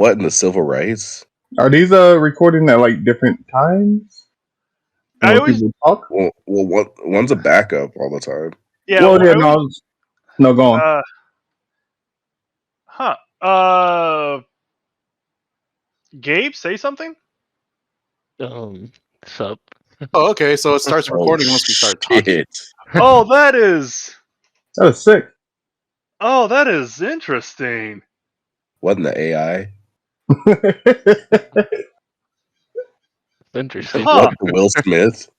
What in the civil rights? Are these recording at like different times? I always people talk. Well, one's a backup all the time. yeah. Well, yeah, always, no, go on. Gabe, say something. Sup? Oh, okay. So it starts recording once we start talking. Oh, that is sick. Oh, that is interesting. What in the AI? Interesting. Huh. Will Smith.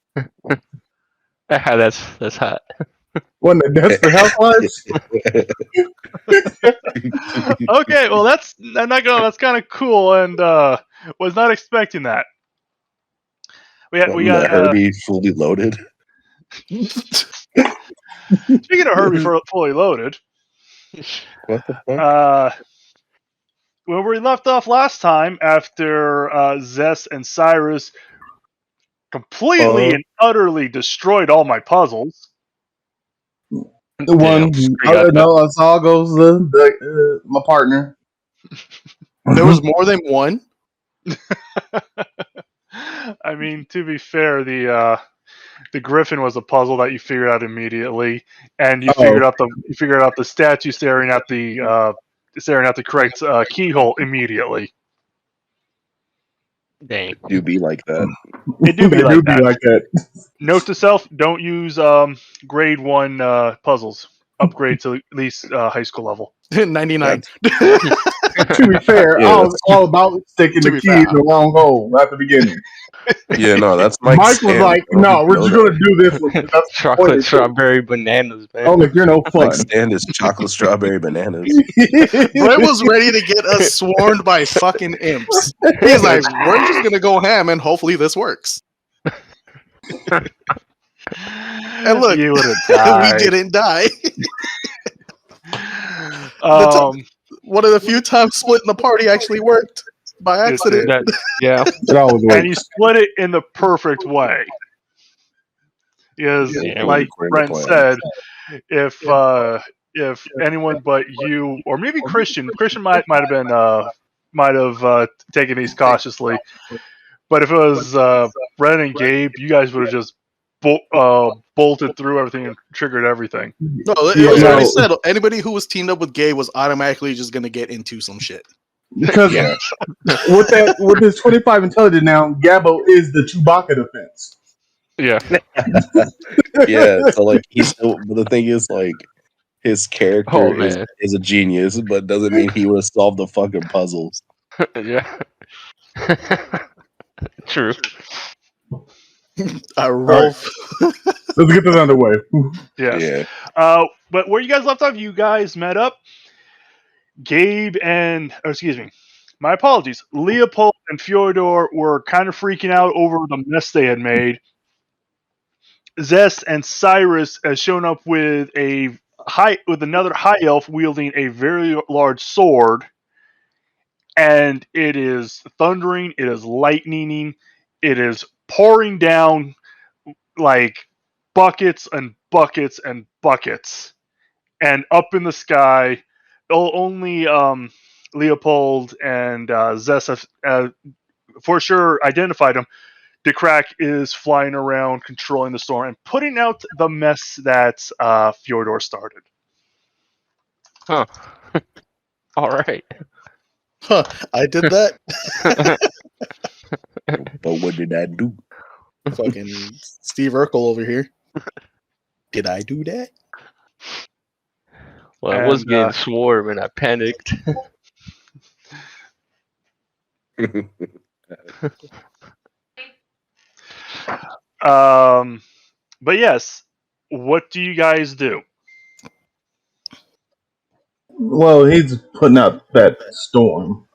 That's hot. When the Desperate Housewives. Okay, well I'm not gonna. That's kind of cool, and was not expecting that. We got Herbie fully loaded. Speaking of Herbie fully loaded, What the fuck? When we left off last time, after Zess and Cyrus completely and utterly destroyed all my puzzles. The one, no, all goes my partner. There was more than one. I mean, to be fair, the Griffin was a puzzle that you figured out immediately, and you figured out the statue staring at the correct keyhole immediately. Dang. It do be like that. It do be like that. Note to self: don't use grade 1 puzzles. Upgrade to at least high school level. 99. To be fair, I was all about sticking the key in the wrong hole at the beginning. Yeah, no, that's Mike was like, "No, we're just gonna do this one. That's chocolate strawberry bananas, man." Oh, like you're no fun. Mike's stand is chocolate strawberry bananas. Brett was ready to get us swarmed by fucking imps. He's like, "We're just gonna go ham, and hopefully this works." And look, you would have died. We didn't die. One of the few times splitting the party actually worked by accident. Yeah, and you split it in the perfect way. Because, like Brent said, if anyone but you, or maybe Christian might have taken these cautiously, but if it was Brent and Gabe, you guys would have just bolted through everything and triggered everything. No, it was already said. Anybody who was teamed up with Gabe was automatically just going to get into some shit. Because with this 25 intelligence now, Gabbo is the Chewbacca defense. Yeah. Yeah, so like but the thing is, like, his character is a genius, but doesn't mean he would have solved the fucking puzzles. Yeah. True. Rolf. Let's get this underway. Yes. Yeah. But where you guys left off, you guys met up. Gabe and, my apologies, Leopold and Fyodor were kind of freaking out over the mess they had made. Zest and Cyrus has shown up with another high elf wielding a very large sword, and it is thundering, it is lightning, it is pouring down like buckets and buckets and buckets, and up in the sky. Only Leopold and Zest have for sure identified him. DeCrack is flying around, controlling the storm, and putting out the mess that Fyodor started. Huh. All right. Huh. I did that. But what did I do? Fucking Steve Urkel over here. Did I do that? Well, I was getting swarmed and I panicked. But yes, what do you guys do? Well, he's putting out that storm.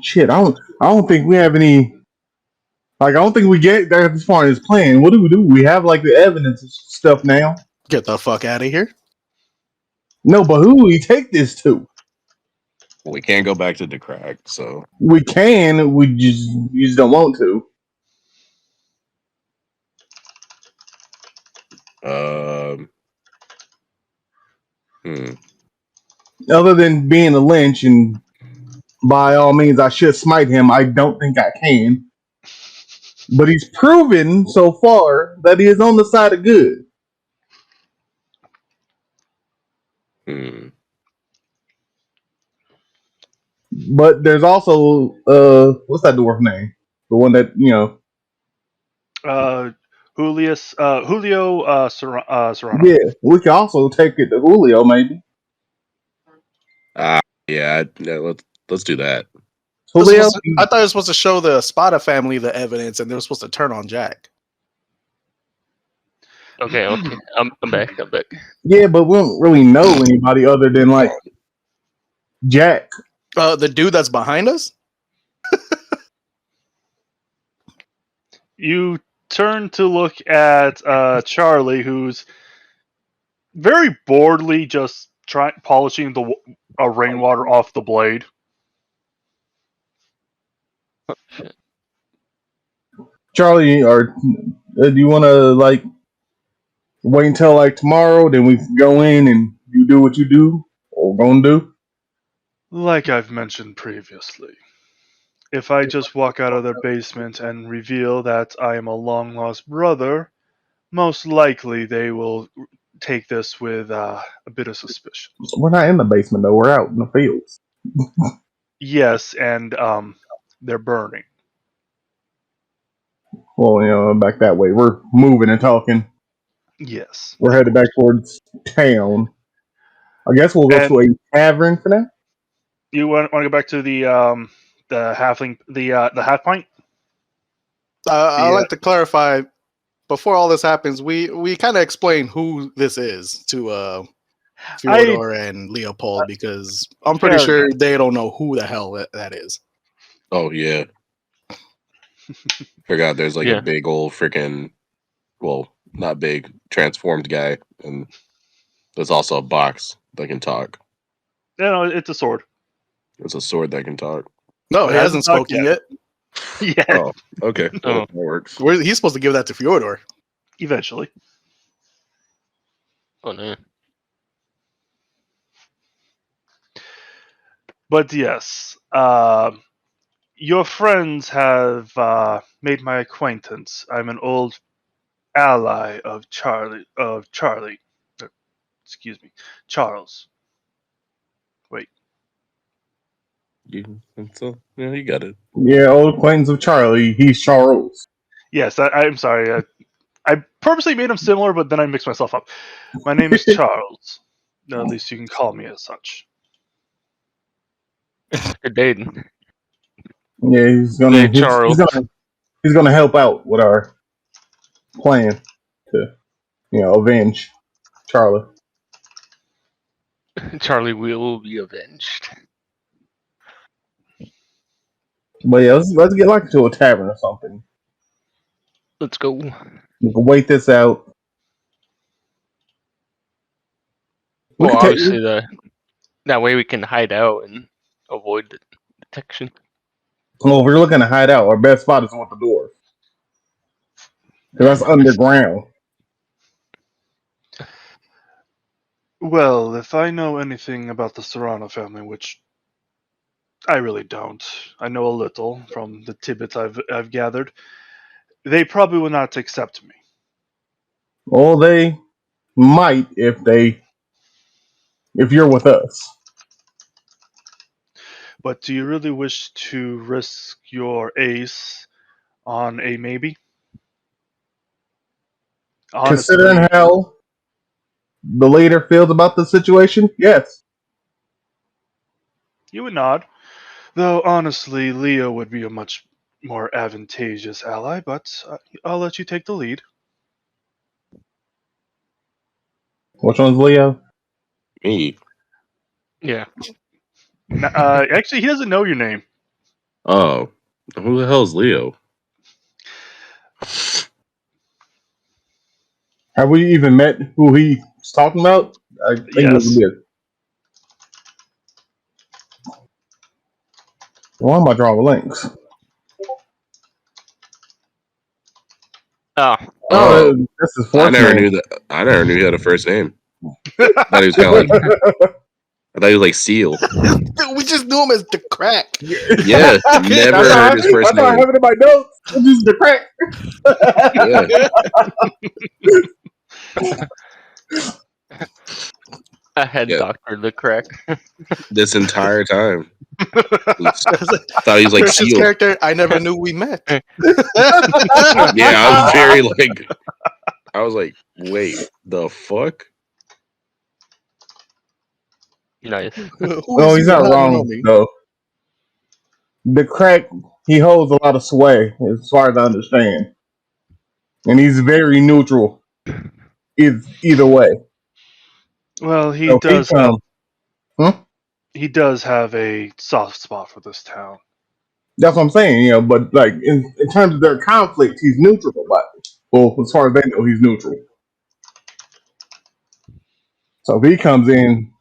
Shit, I don't think we have any. Like, I don't think we get there as far as plan. What do? We have like the evidence and stuff now. Get the fuck out of here. No, but who do we take this to? We can't go back to DeCrack, so we can. We just don't want to. Other than being a lynch and by all means, I should smite him. I don't think I can. But he's proven so far that he is on the side of good. Hmm. But there's also what's that dwarf name? The one that Julio Serrano. Yeah, we can also take it to Julio, maybe. Yeah. Let's do that. Julio. I thought it was supposed to show the Spada family the evidence, and they were supposed to turn on Jack. Okay. I'm back. Yeah, but we don't really know anybody other than like Jack. The dude that's behind us. You turn to look at Charlie, who's very boredly just polishing the rainwater off the blade. Shit. Charlie, or do you want to like wait until like tomorrow? Then we can go in and you do what you do or gonna do. Like I've mentioned previously, if I just walk out of their basement and reveal that I am a long lost brother, most likely they will take this with a bit of suspicion. We're not in the basement though. We're out in the fields. Yes, and they're burning. Well, back that way. We're moving and talking. Yes. We're headed back towards town. I guess we'll go to a tavern for now. You want to go back to the halfling, the half pint? I'd like to clarify before all this happens. We kind of explain who this is to Fyodor and Leopold, because I'm pretty sure they don't know who the hell that is. Oh yeah. Forgot there's like a big old freaking, well, not big, transformed guy, and there's also a box that can talk. No, it's a sword. It's a sword that can talk. No, he hasn't spoken yet. Yeah. Oh, okay. Well, that works. He's supposed to give that to Fyodor eventually. Oh no. But yes, your friends have made my acquaintance. I'm an old ally of Charlie. Excuse me, Charles. Wait. You got it. Yeah, old acquaintance of Charlie. He's Charles. Yes, I'm sorry. I purposely made them similar, but then I mixed myself up. My name is Charles. No, at least you can call me as such. Good dating. Yeah, he's gonna help out with our plan to, avenge Charlie. Charlie will be avenged. But yeah, let's get like to a tavern or something. Let's go. We can wait this out. Well, obviously that way we can hide out and avoid detection. Well, if we're looking to hide out, our best spot is with the door. Because that's underground. Well, if I know anything about the Serrano family, which I really don't, I know a little from the tidbits I've gathered, they probably will not accept me. Well, they might if you're with us. But do you really wish to risk your ace on a maybe? Honestly, Considering how the leader feels about the situation, yes. you would nod. Though honestly, Leo would be a much more advantageous ally, but I'll let you take the lead. Which one's Leo? Me. Yeah. Actually, he doesn't know your name. Oh, who the hell is Leo? Have we even met who he's talking about? I think it was a bit. Why am I drawing links? Oh, this is I never name. knew that. I never knew he had a first name. I thought he was kind of like. I thought he was like Seal. We just knew him as the Crack. Yeah, never heard his first I name. have it in my notes. It's just the Crack. I had Doctor the Crack. This entire time. Thought he was like Christian's Seal. character, I never knew we met. Yeah, I was very like, I was like, wait, the fuck? Nice. No, he's not wrong though. The Crack, he holds a lot of sway, as far as I understand, and he's very neutral. Either way. Well, he So does have. he does have a soft spot for this town. That's what I'm saying, but like in terms of their conflict, he's neutral about it. Well, as far as they know, he's neutral. So if he comes in,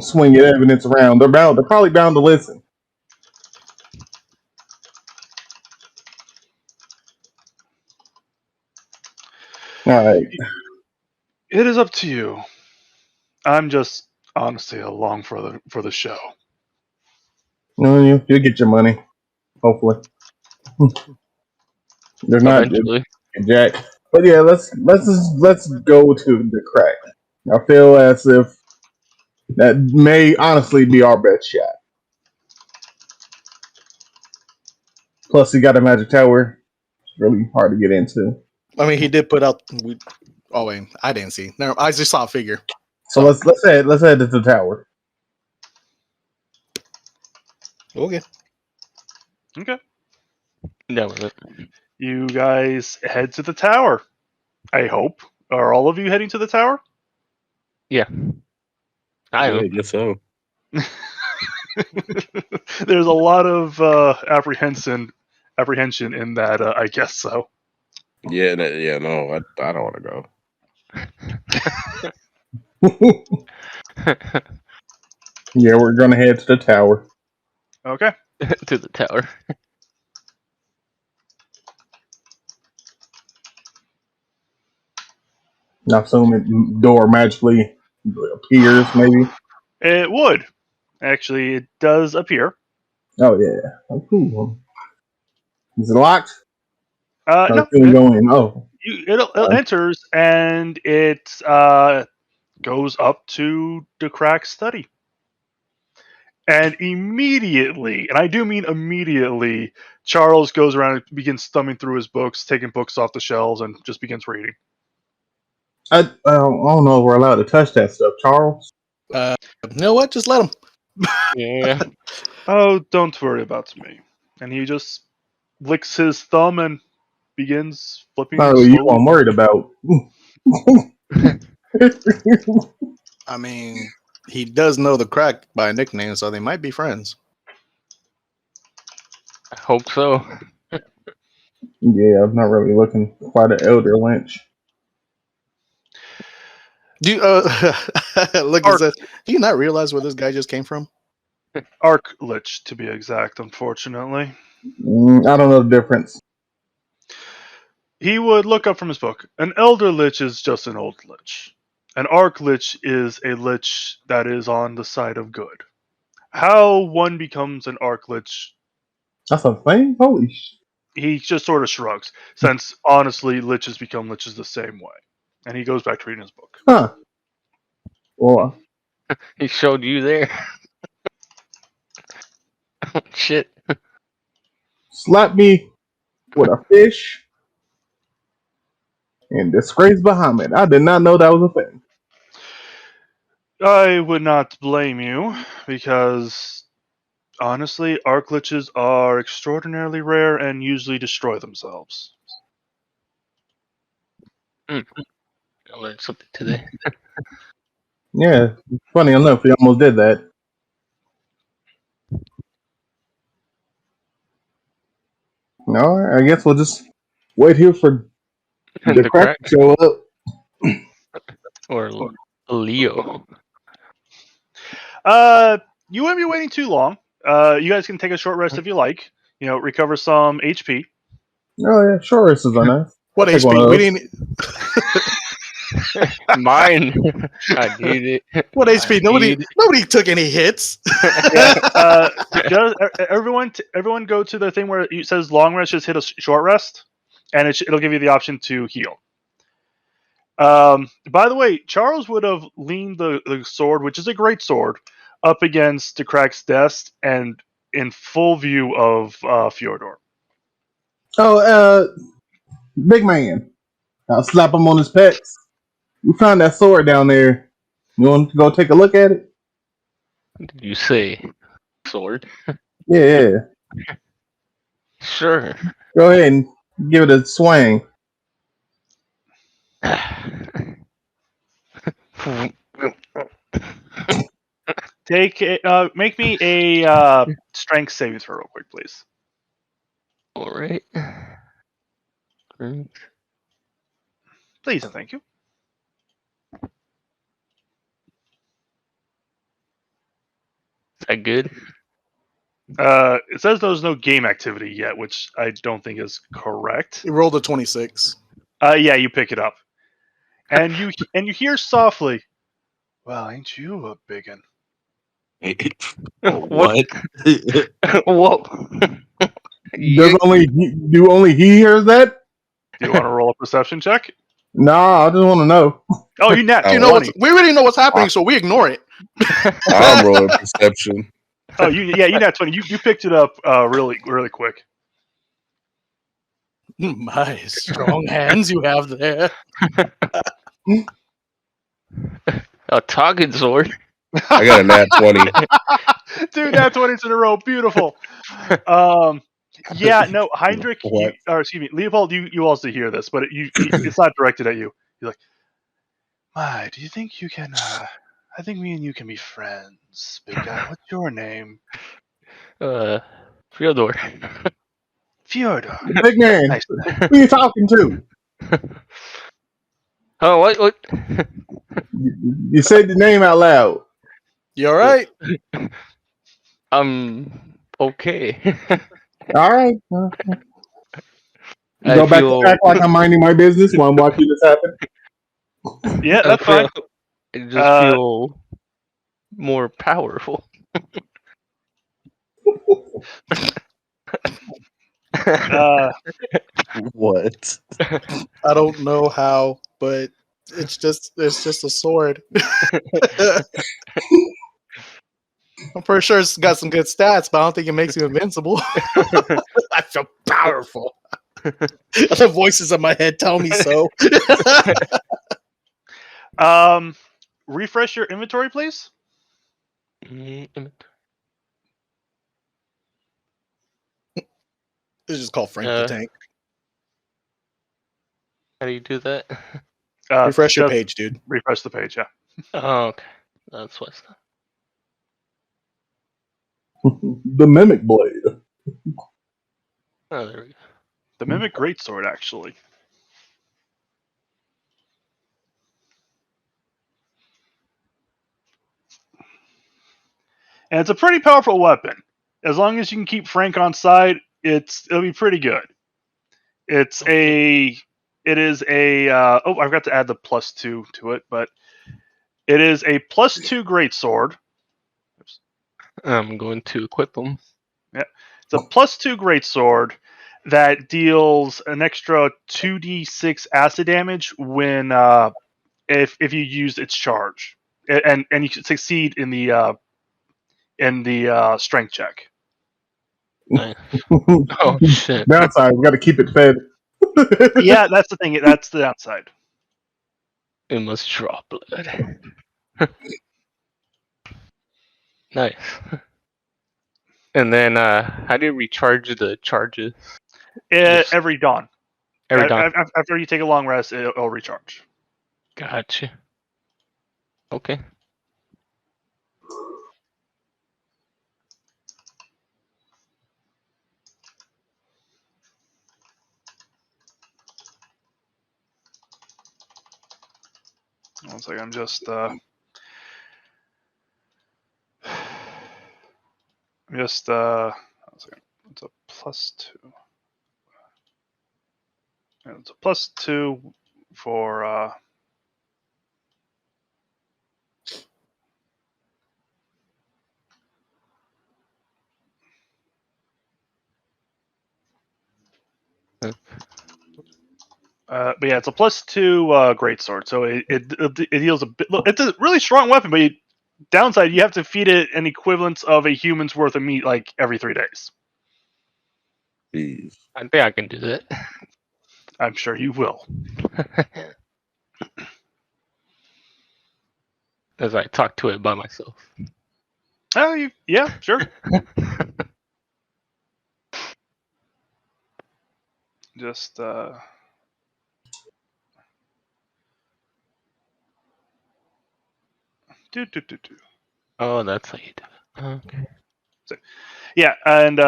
swinging evidence around, they're probably bound to listen. All right. It is up to you. I'm just honestly along for the show. You'll get your money, hopefully. They're not Eventually. Jack, but yeah, let's go to the Crack. I feel as if that may honestly be our best shot. Plus, he got a magic tower. It's really hard to get into. I mean, he did put out. Oh wait, I didn't see. No, I just saw a figure. So let's head to the tower. Okay. That was it. You guys head to the tower. I hope. Are all of you heading to the tower? Yeah. I guess so. There's a lot of apprehension in that. I guess so. Yeah, no, I don't want to go. Yeah, we're gonna head to the tower. Okay. To the tower. I assume the door magically appears, maybe. It would. Actually, it does appear. Oh yeah. Oh, cool. Is it locked? No. Go in. Oh. It enters and it goes up to the Crack study. And immediately, and I do mean immediately, Charles goes around and begins thumbing through his books, taking books off the shelves, and just begins reading. I don't know if we're allowed to touch that stuff, Charles. You know what? Just let him. Yeah. Oh, don't worry about me. And he just licks his thumb and begins flipping. Oh, you I'm worried about. I mean, he does know the Crack by nickname, so they might be friends. I hope so. Yeah, I'm not really looking quite an elder Lynch. Do you, look at this. Do you not realize where this guy just came from? Arc-lich, to be exact, unfortunately. I don't know the difference. He would look up from his book. An elder lich is just an old lich. An arc-lich is a lich that is on the side of good. How one becomes an arc-lich... That's a thing? Holy shit. He just sort of shrugs, since honestly, liches become liches the same way. And he goes back to reading his book. Huh. Well, he showed you there. Oh, shit. Slap me with a fish and disgrace Bahamut. I did not know that was a thing. I would not blame you, because honestly, arc-liches are extraordinarily rare and usually destroy themselves. I learned something today. Yeah, funny enough, he almost did that. No, I guess we'll just wait here for the Crack to show up. Or Leo. You wouldn't be waiting too long. You guys can take a short rest if you like. Recover some HP. Oh yeah, sure, this is nice. What HP? We didn't. Mine. I need it. What HP? Nobody took any hits. Yeah. Everyone go to the thing where it says long rest. Just hit a short rest, and it'll give you the option to heal. By the way, Charles would have leaned the sword, which is a great sword, up against Dekrak's desk and in full view of Fyodor. Oh, big man. I'll slap him on his pecs. We found that sword down there. You want to go take a look at it? Did you say sword? Yeah. Sure. Go ahead and give it a swing. Make me a strength saving throw real quick, please. All right. Please and thank you. Is that good? It says there's no game activity yet, which I don't think is correct. You rolled a 26. Yeah, you pick it up, and you hear softly, "Well, ain't you a biggin?" What? Whoa. Do only he hears that? Do you want to roll a perception check? Nah, I just want to know. Oh, you nat You 20. know we already know what's happening, so we ignore it. I'm rolling perception. Oh, you nat 20. You picked it up really quick. My strong hands you have there. A talking sword. I got a nat 20. Dude, nat 20s in a row. Beautiful. Yeah, no, Heinrich, What? excuse me, Leopold, you also hear this, but it's not directed at you. You're like, "My, do you think you can, I think me and you can be friends, big guy. What's your name?" Fyodor. Fyodor. Big man, Nice. who you talking to? Oh, what? You said the name out loud. You all right? Okay. All right. I Go back to feel, act like I'm minding my business while I'm watching this happen. Yeah, I that's fine. just feel more powerful. What? I don't know how, but it's just a sword. I'm pretty sure it's got some good stats, but I don't think it makes you invincible. I feel powerful. The voices in my head tell me so. Refresh your inventory, please. It's just called Frank the Tank. How do you do that? Refresh your page, dude. Refresh the page, yeah. Oh, okay. That's what's that. The Mimic Blade. Oh, there we go. The Mimic Greatsword, actually. And it's a pretty powerful weapon. As long as you can keep Frank on side, it'll be pretty good. It is a I forgot to add the +2 to it, but it is a +2 greatsword. I'm going to equip them. Yeah, it's a +2 greatsword that deals an extra 2d6 acid damage when if you use its charge, and you can succeed in the strength check. Nice. Oh shit! Downside, we got to keep it fed. Yeah, that's the thing. That's the downside. It must draw blood. Nice. And then, how do you recharge the charges? Every dawn. Every dawn. After you take a long rest, it'll recharge. Gotcha. Okay. One second, I'm just one second. It's a +2. And it's a +2 for But yeah, it's a +2 greatsword, so it deals a bit. Look, it's a really strong weapon, but downside you have to feed it an equivalent of a human's worth of meat like every 3 days. Jeez. I think I can do that. I'm sure you will. As I talk to it by myself. Oh, yeah, sure. Just do. Oh, that's how you do it. Okay. So, yeah, and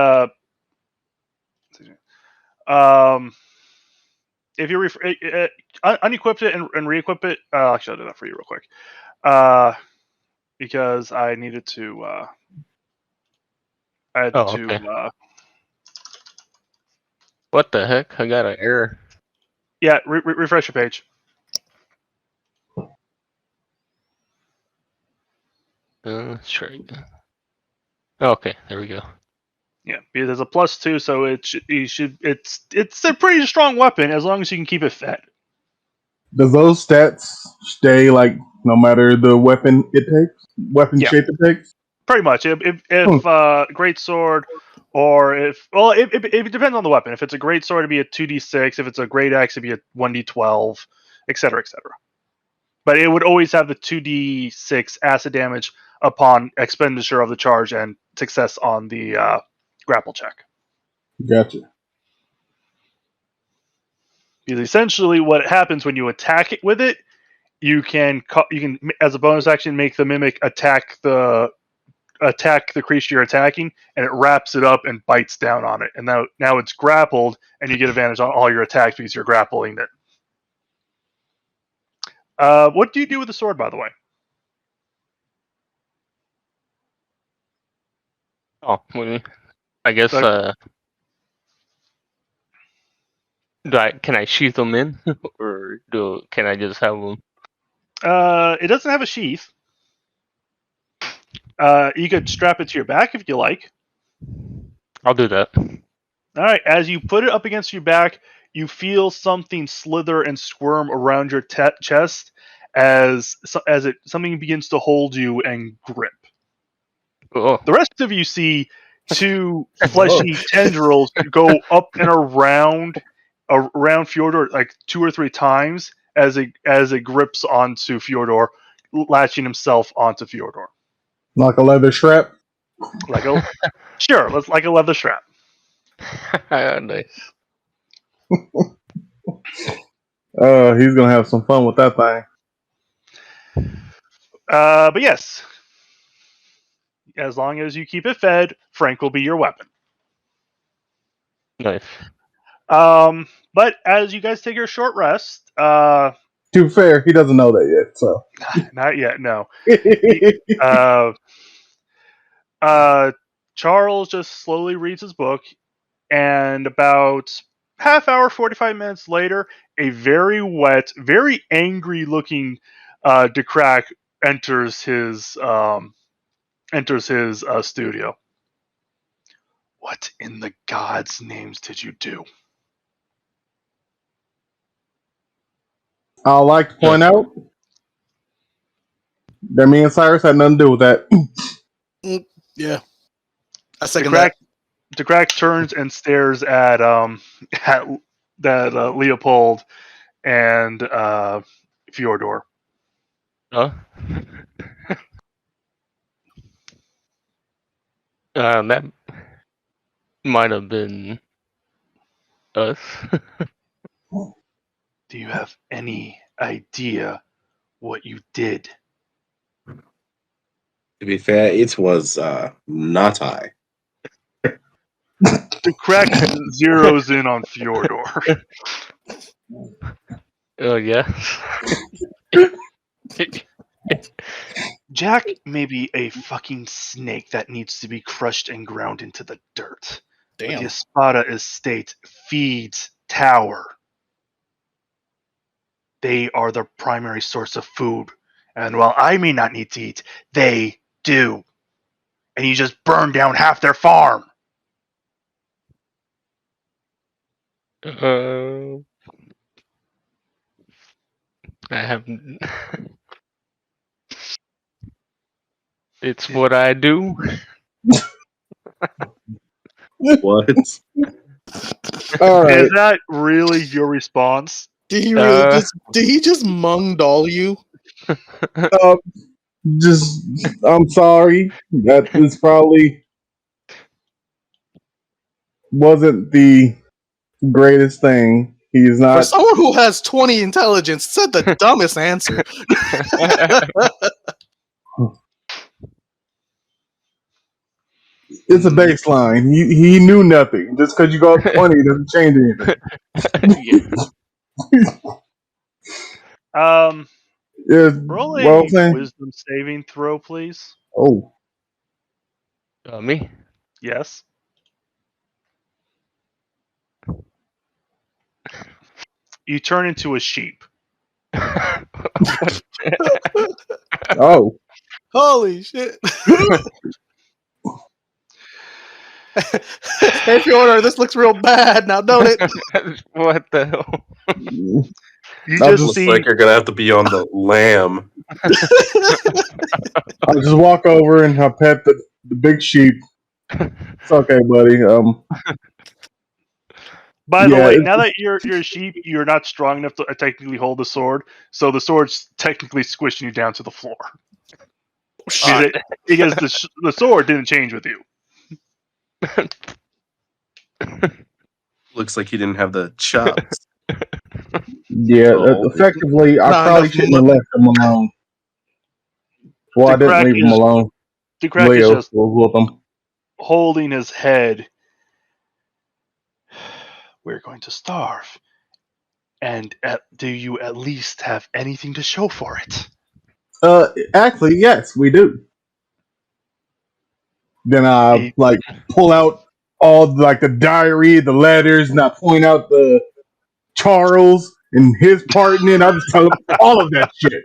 if you unequip it and re-equip it, actually I'll do that for you real quick. Because I needed to. I had to. Okay. What the heck? I got an error. Yeah, refresh your page. Sure. Okay, there we go. Yeah, because there's a +2, so it's a pretty strong weapon as long as you can keep it fed. Does those stats stay like no matter the weapon it takes, shape it takes? Pretty much. If great sword, or it depends on the weapon. If it's a great sword, it'd be a 2d6. If it's a great axe, it'd be a 1d12, etc., etc. But it would always have the 2d6 acid damage upon expenditure of the charge and success on the grapple check. Gotcha. Because essentially, what happens when you attack it with it, you can as a bonus action make the mimic attack the creature you're attacking, and it wraps it up and bites down on it. And now it's grappled, and you get advantage on all your attacks because you're grappling it. What do you do with the sword, by the way? Oh, I guess. Can I sheath them in, or can I just have them? It doesn't have a sheath. You could strap it to your back if you like. I'll do that. All right. As you put it up against your back, you feel something slither and squirm around your chest as something begins to hold you and grip. Oh. The rest of you see two fleshy tendrils go up and around Fyodor like 2 or 3 times as it grips onto Fyodor, latching himself onto Fyodor. Like a leather strap? Like a leather strap. Nice. He's gonna have some fun with that thing. But yes, as long as you keep it fed, Frank will be your weapon. Nice. But as you guys take your short rest, to be fair, he doesn't know that yet, so not yet. No. Charles just slowly reads his book, and about half hour, 45 minutes later, a very wet, very angry-looking DeCrack enters his studio. What in the gods' names did you do? I'd like to point out that me and Cyrus had nothing to do with that. Yeah, I second that. DeCrack turns and stares at Leopold and Fyodor. Huh? That might have been us. Do you have any idea what you did? To be fair, it was not I. DeCrack zeroes in on Fyodor. Oh yeah. Jack may be a fucking snake that needs to be crushed and ground into the dirt. Damn. But the Espada estate feeds Tower. They are the primary source of food. And while I may not need to eat, they do. And you just burned down half their farm. I have. It's what I do. What? All right. Is that really your response? Did he really did he just mungdall you? Just, I'm sorry. That is probably wasn't the greatest thing. He is For not. someone who has 20 intelligence, said the dumbest answer. It's a baseline. He knew nothing. Just because you go up 20 doesn't change anything. Roll Well, I'm a saying. wisdom saving throw, please. Oh, Me? Yes. You turn into a sheep. oh. Holy shit. Hey Fiona, this looks real bad now, don't it? What the hell? You I'll just just- see. Looks like you're gonna have to be on the lamb. I'll just walk over and I'll pet the big sheep. It's okay, buddy. By the Yeah, way, it- now that you're a sheep, you're not strong enough to technically hold the sword, so the sword's technically squishing you down to the floor. Because the sword didn't change with you. Looks like you didn't have the chops. yeah. Oh. Effectively, I Not probably enough shouldn't have left him alone. Well, I The didn't crack leave him is- alone. The crack is Leo just was with him. holding his head. We're going to starve. And do you at least have anything to show for it? Actually, yes, we do. Then I pull out all the diary, the letters, and I point out the Charles and his part in it. I just tell him all of that shit.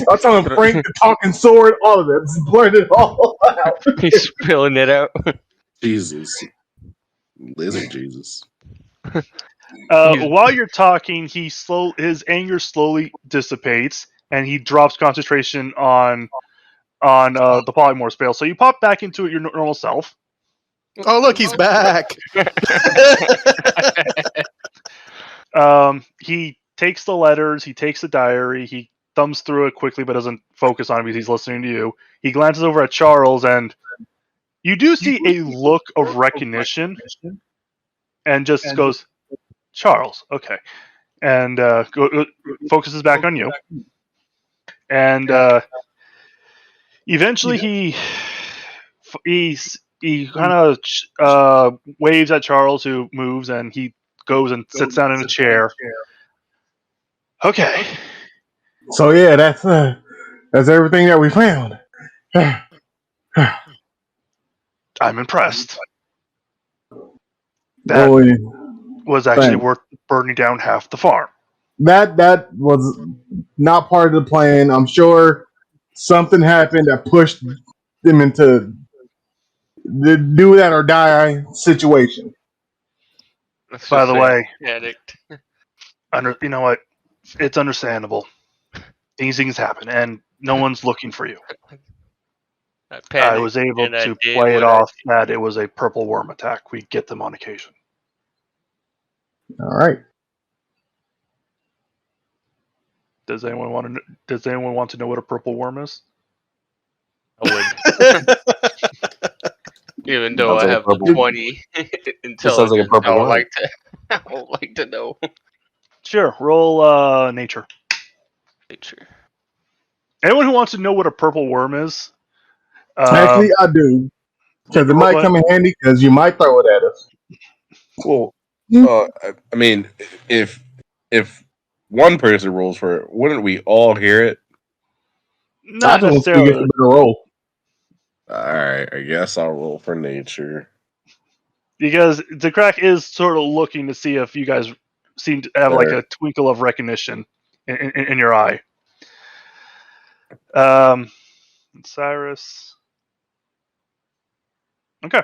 I tell him Frank the talking sword, all of it. Just blurt it all out. He's spilling it out. Jesus. Lizard Jesus. While you're talking, his anger slowly dissipates, and he drops concentration on the polymorph spell. So you pop back into your normal self. Oh look, he's back. He takes the letters, he takes the diary, he thumbs through it quickly, but doesn't focus on it because he's listening to you. He glances over at Charles, and you do see a look of recognition, and just goes, "Charles, okay," and focuses back on you. And eventually, he kind of waves at Charles, who moves, and he goes and sits down in a chair. Okay. So yeah, that's everything that we found. I'm impressed. That Oh, yeah. was actually Thanks. worth burning down half the farm. That was not part of the plan. I'm sure something happened that pushed them into the do that or die situation. By the way, addict. you know what? It's understandable. Things happen, and no one's looking for you. I was able to play it off that it was a purple worm attack. We get them on occasion. All right. Does anyone want to know what a purple worm is? I would. Even though I have the 20 intelligence, sounds like a purple I would worm. like to know. Sure. Roll nature. Nature. Anyone who wants to know what a purple worm is? Actually, I do. Because it might come in handy because you might throw it at us. Well, I mean, if one person rolls for it, wouldn't we all hear it? Not necessarily. Get a better roll. All right, I guess I'll roll for nature. Because the crack is sort of looking to see if you guys seem to have like a twinkle of recognition in your eye. Cyrus. Okay.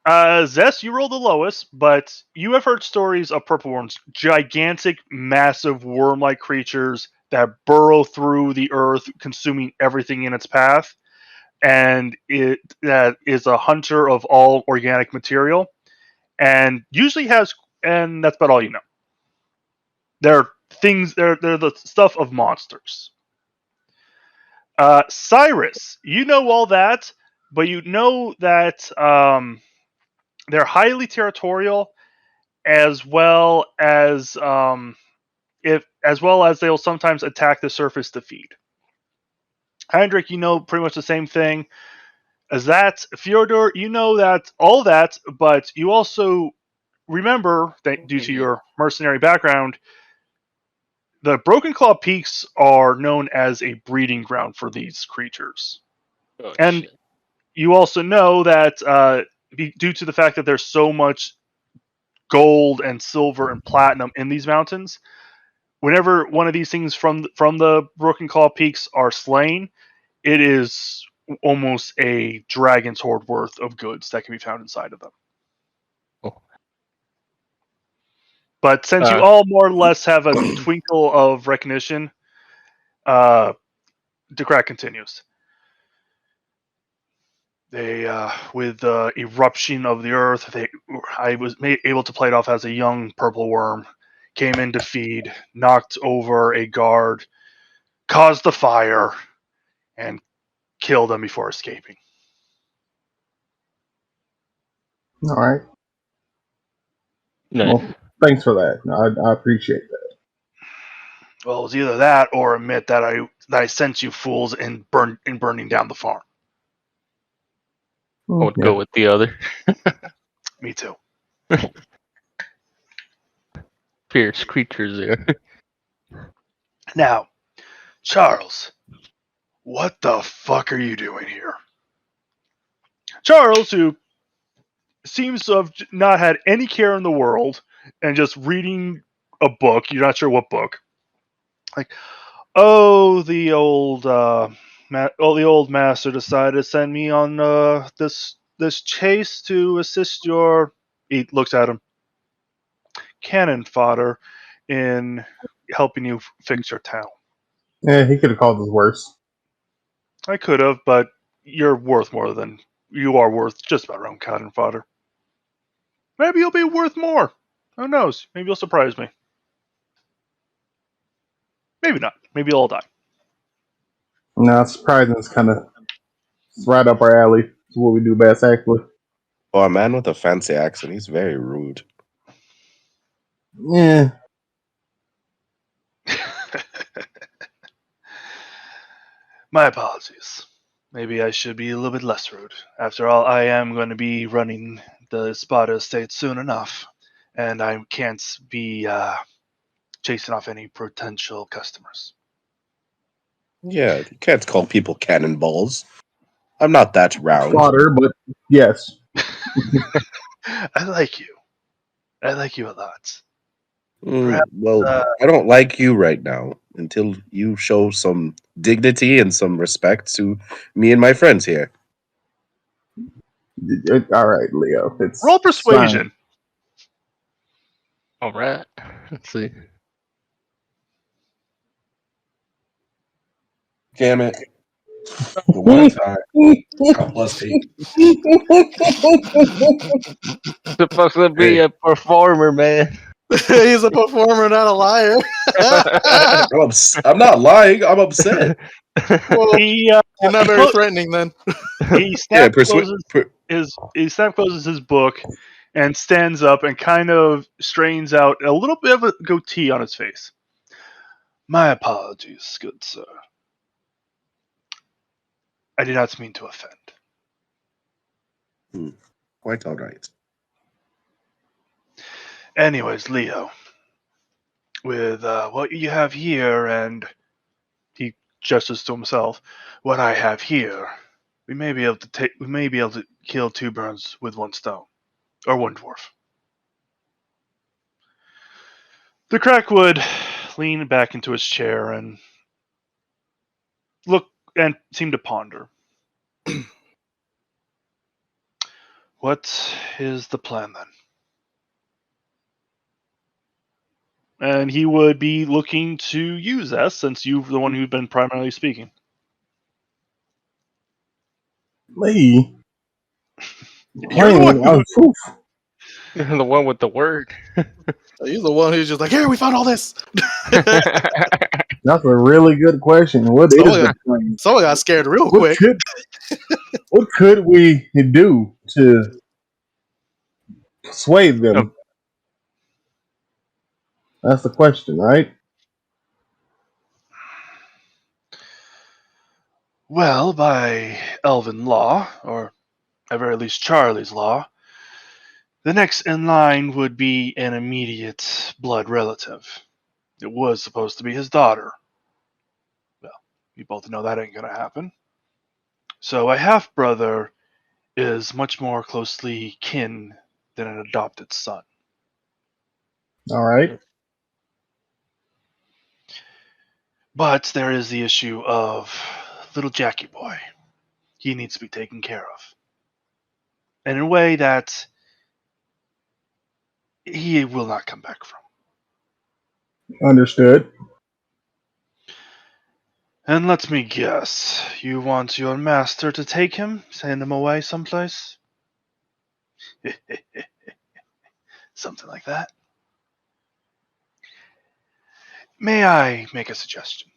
Zess, you rolled the lowest, but you have heard stories of purple worms, gigantic, massive worm-like creatures that burrow through the earth, consuming everything in its path, and it that is a hunter of all organic material, and usually has, and that's about all you know. They're things. They're the stuff of monsters. Cyrus, you know all that, but you know that they're highly territorial, as well as they'll sometimes attack the surface to feed. Heinrich, you know pretty much the same thing as that. Fyodor, you know that all that, but you also remember that due to your mercenary background, the Broken Claw Peaks are known as a breeding ground for these creatures. Oh, And shit. you also know that due to the fact that there's so much gold and silver and platinum in these mountains, whenever one of these things from the Broken Claw Peaks are slain, it is almost a dragon's hoard worth of goods that can be found inside of them. Oh. But since you all more or less have a twinkle of recognition, the crack continues. They, with the eruption of the earth, I was able to play it off as a young purple worm. Came in to feed, knocked over a guard, caused the fire, and killed them before escaping. All right. No. Well, thanks for that. I appreciate that. Well, it was either that or admit that I sent you fools in burning down the farm. I would go with the other. Me too. Fierce creatures there. Now, Charles, what the fuck are you doing here? Charles, who seems to have not had any care in the world and just reading a book, you're not sure what book. Like, the old master decided to send me on this chase to assist your. He looks at him. Cannon fodder in helping you fix your town. Yeah, he could have called us worse. I could have, but you're worth more than you are worth just about around cannon fodder. Maybe you'll be worth more. Who knows? Maybe you'll surprise me. Maybe not. Maybe you'll all die. No, surprising is kind of right up our alley. It's what we do best, actually. Oh, a man with a fancy accent. He's very rude. Yeah. My apologies. Maybe I should be a little bit less rude. After all, I am going to be running the Spada estate soon enough, and I can't be chasing off any potential customers. Yeah, you can't call people cannonballs. I'm not that round. Fodder, but yes. I like you. I like you a lot. Well, I don't like you right now until you show some dignity and some respect to me and my friends here. All right, Leo. It's Roll persuasion. All right. Let's see. Damn it. The one time. +8. Supposed to be a performer, man. He's a performer, not a liar. I'm not lying. I'm upset. Well, You're not very threatening then. He snap closes his book and stands up and kind of strains out a little bit of a goatee on his face. My apologies, good sir. I did not mean to offend. Quite all right. Anyways, Leo, with what you have here, and he gestures to himself, what I have here, we may be able to kill two birds with one stone, or one dwarf. The crack would lean back into his chair and look and seem to ponder. What is the plan then? And he would be looking to use S since you're the one who's been primarily speaking. Lee. You're the one who... The one with the word. He's the one who's just like, here, we found all this. That's a really good question. What is the plan? Someone got scared real quick. What could we do to persuade them? That's the question, right? Well, by elven law, or at very least Charlie's law, the next in line would be an immediate blood relative. It was supposed to be his daughter. Well, we both know that ain't gonna happen. So a half-brother is much more closely kin than an adopted son. All right. But there is the issue of little Jackie boy. He needs to be taken care of. And in a way that he will not come back from. Understood. And let me guess, you want your master to take him, send him away someplace? Something like that. May I make a suggestion?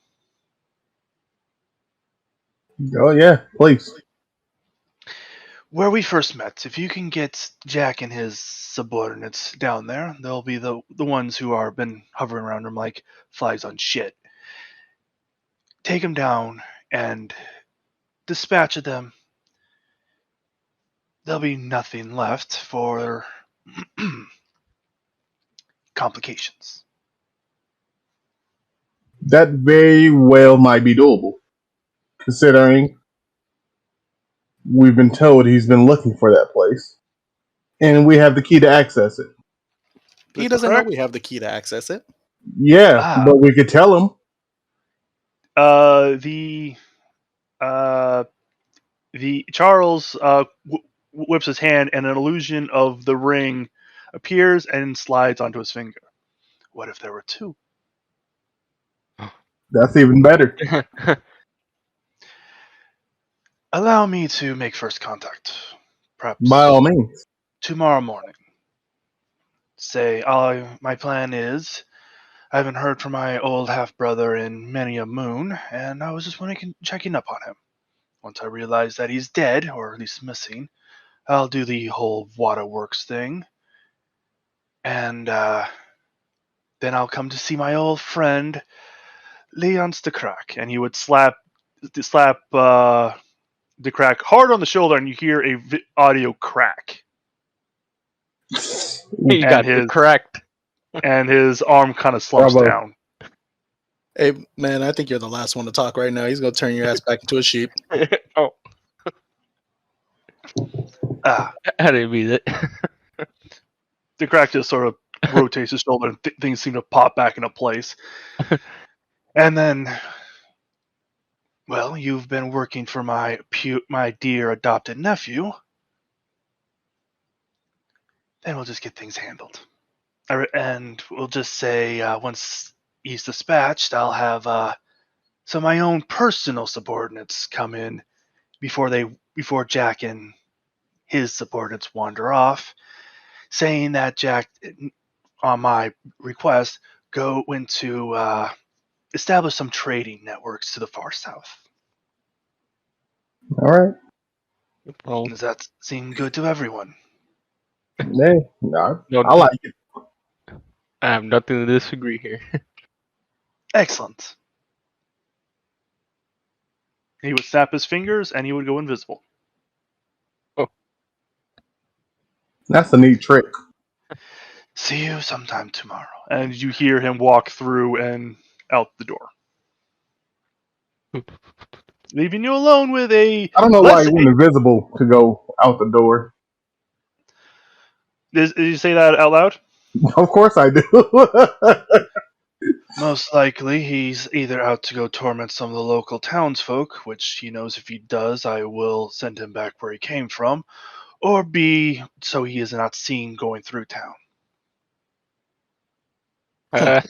Oh, yeah, please. Where we first met, if you can get Jack and his subordinates down there, they'll be the ones who are been hovering around him like flies on shit. Take him down and dispatch of them. There'll be nothing left for complications. That very well might be doable, considering we've been told he's been looking for that place, and we have the key to access it. He doesn't know we have the key to access it. Yeah, but we could tell him. The Charles whips his hand, and an illusion of the ring appears and slides onto his finger. What if there were two? That's even better. Allow me to make first contact. Perhaps by all means. Tomorrow morning. Say, my plan is, I haven't heard from my old half-brother in many a moon, and I was just checking up on him. Once I realize that he's dead, or at least missing, I'll do the whole waterworks thing. And then I'll come to see my old friend, Leland the Crack. And he would slap the Crack hard on the shoulder, and you hear a audio crack. You got cracked. And his arm kind of slumps down. Hey, man, I think you're the last one to talk right now. He's going to turn your ass back into a sheep. Oh. I didn't mean it. The Crack just sort of rotates his shoulder, and things seem to pop back into place. And then, well, you've been working for my dear adopted nephew. Then we'll just get things handled. And we'll just say, once he's dispatched, I'll have some of my own personal subordinates come in before Jack and his subordinates wander off, saying that Jack, on my request, go into establish some trading networks to the far south. All right. Well, does that seem good to everyone? No, I like it. I have nothing to disagree here. Excellent. He would snap his fingers and he would go invisible. Oh. That's a neat trick. See you sometime tomorrow. And you hear him walk through and out the door. Leaving you alone with a... I don't know why he went invisible to go out the door. Did you say that out loud? Of course I do. Most likely, he's either out to go torment some of the local townsfolk, which he knows if he does, I will send him back where he came from, or B, so he is not seen going through town. I'll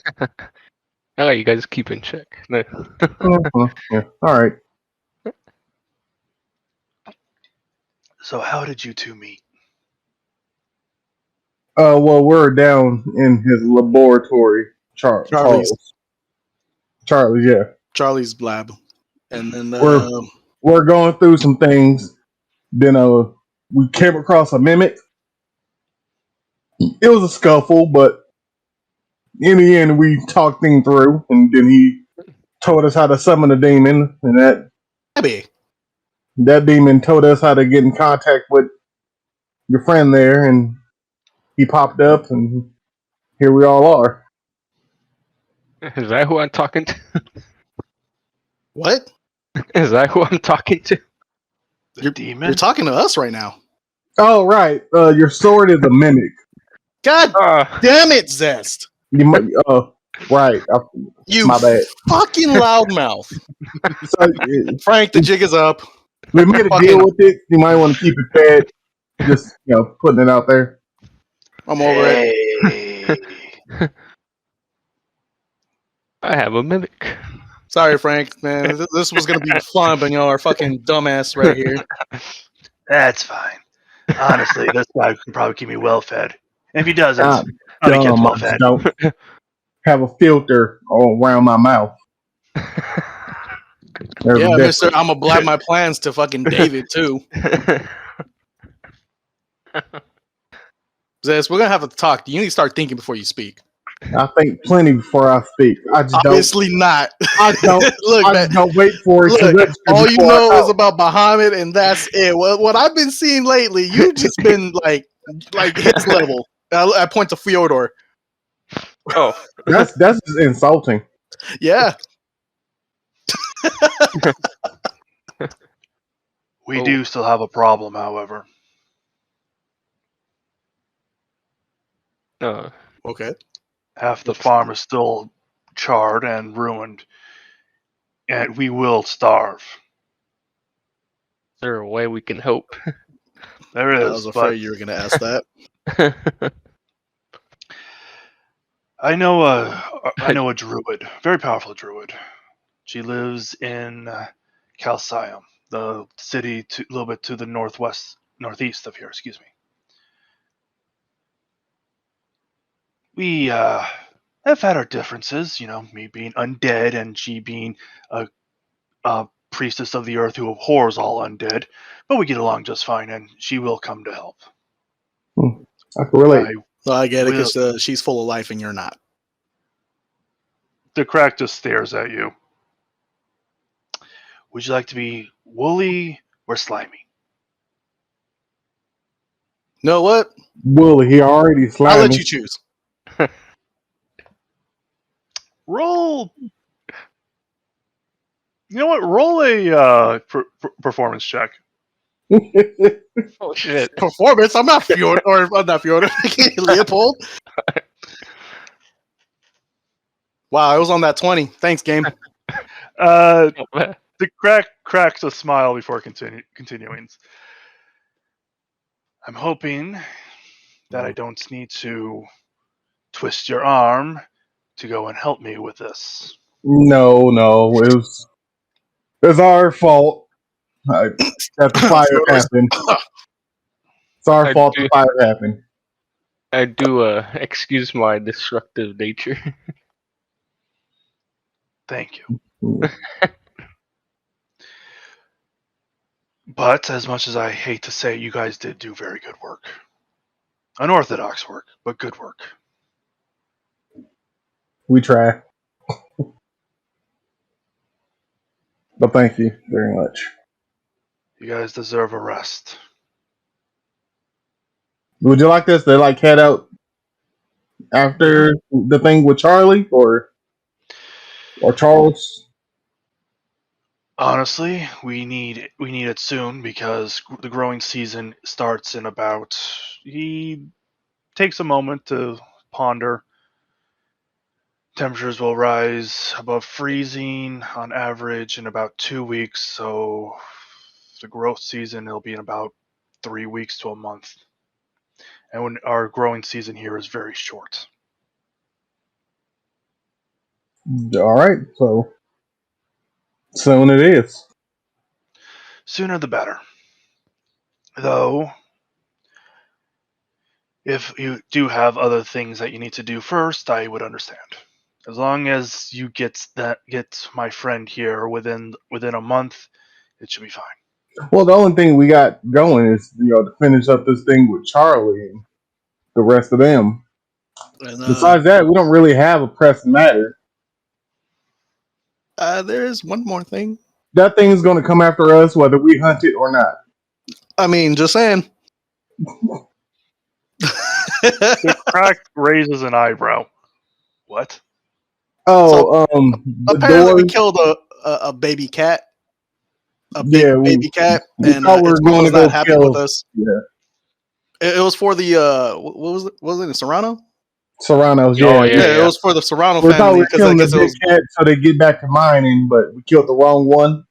let you guys keep in check. No. Yeah. All right. So how did you two meet? Well, we're down in his laboratory, Charlie's Charlie, yeah. Charlie's lab, and then We're going through some things. Then we came across a mimic. It was a scuffle, but in the end, we talked things through, and then he told us how to summon a demon, and that demon told us how to get in contact with your friend there, and he popped up, and here we all are. Is that who I'm talking to? What? Is that who I'm talking to? The demon? You're talking to us right now. Oh, right. Your sword is a mimic. God damn it, Zest! You might, right. You my bad. fucking loudmouth. So, Frank, the jig is up. we made a deal with it. You might want to keep it fed. Just, putting it out there. I'm over it. I have a mimic. Sorry, Frank, man. This was gonna be fun, but y'all are fucking dumbass right here. That's fine. Honestly, this guy can probably keep me well fed. And if he doesn't, I he gets well fed. don't have a filter all around my mouth. Yeah, mister, I'm gonna blab my plans to fucking David, too. Zest, we're gonna have to talk. You need to start thinking before you speak. I think plenty before I speak. I just Obviously not. I don't. Look, I just don't wait for it to register. All you know is about Bahamut, and that's it. Well, what I've been seeing lately, you've just been like his level. I point to Fyodor. Oh, that's just insulting. Yeah. We do still have a problem, however. Okay. Half the farm is still charred and ruined, and we will starve. Is there a way we can help? There is. I was afraid you were going to ask that. I know a druid, very powerful druid. She lives in Calcium, the city a little bit to the northeast of here. Excuse me. We have had our differences, me being undead and she being a priestess of the earth who abhors all undead, but we get along just fine, and she will come to help. I can relate. I get it, because she's full of life and you're not. The crack just stares at you. Would you like to be woolly or slimy? Know what? Woolly, he already slimy. I'll let you choose. Roll. You know what? Roll a performance check. Oh shit! Performance? I'm not Fyodor, or I'm not Fyodor. Leopold. Wow, I was on that 20. Thanks, game. The crack cracks a smile before continuing. I'm hoping that I don't need to twist your arm to go and help me with this. No, it's our fault. That the fire happened. It's our fault the fire happened. I do excuse my destructive nature. Thank you. But as much as I hate to say, you guys did do very good work. Unorthodox work, but good work. We try. But thank you very much. You guys deserve a rest. Would you like us to head out after the thing with Charlie or Charles? Honestly, we need it soon because the growing season starts in about. He takes a moment to ponder. Temperatures will rise above freezing on average in about 2 weeks, so the growth season will be in about 3 weeks to a month. And when our growing season here is very short. All right, so soon it is. Sooner the better. Though, if you do have other things that you need to do first, I would understand. As long as you get my friend here within a month, it should be fine. Well, the only thing we got going is to finish up this thing with Charlie and the rest of them. And, Besides that, we don't really have a pressing matter. there's one more thing. That thing is going to come after us whether we hunt it or not. I mean, just saying. The crack raises an eyebrow. What? Oh, the Apparently, we doors. killed a baby cat. A big Yeah, baby cat, we and thought we were its mom going was to go not happy kill. with us. Yeah, It was for the what was it? Was it Serrano? Serranos. Oh, Yeah, Yeah, it was for the Serrano we thought we family were because I killing the guess it big was. cat so they get back to mining, but we killed the wrong one.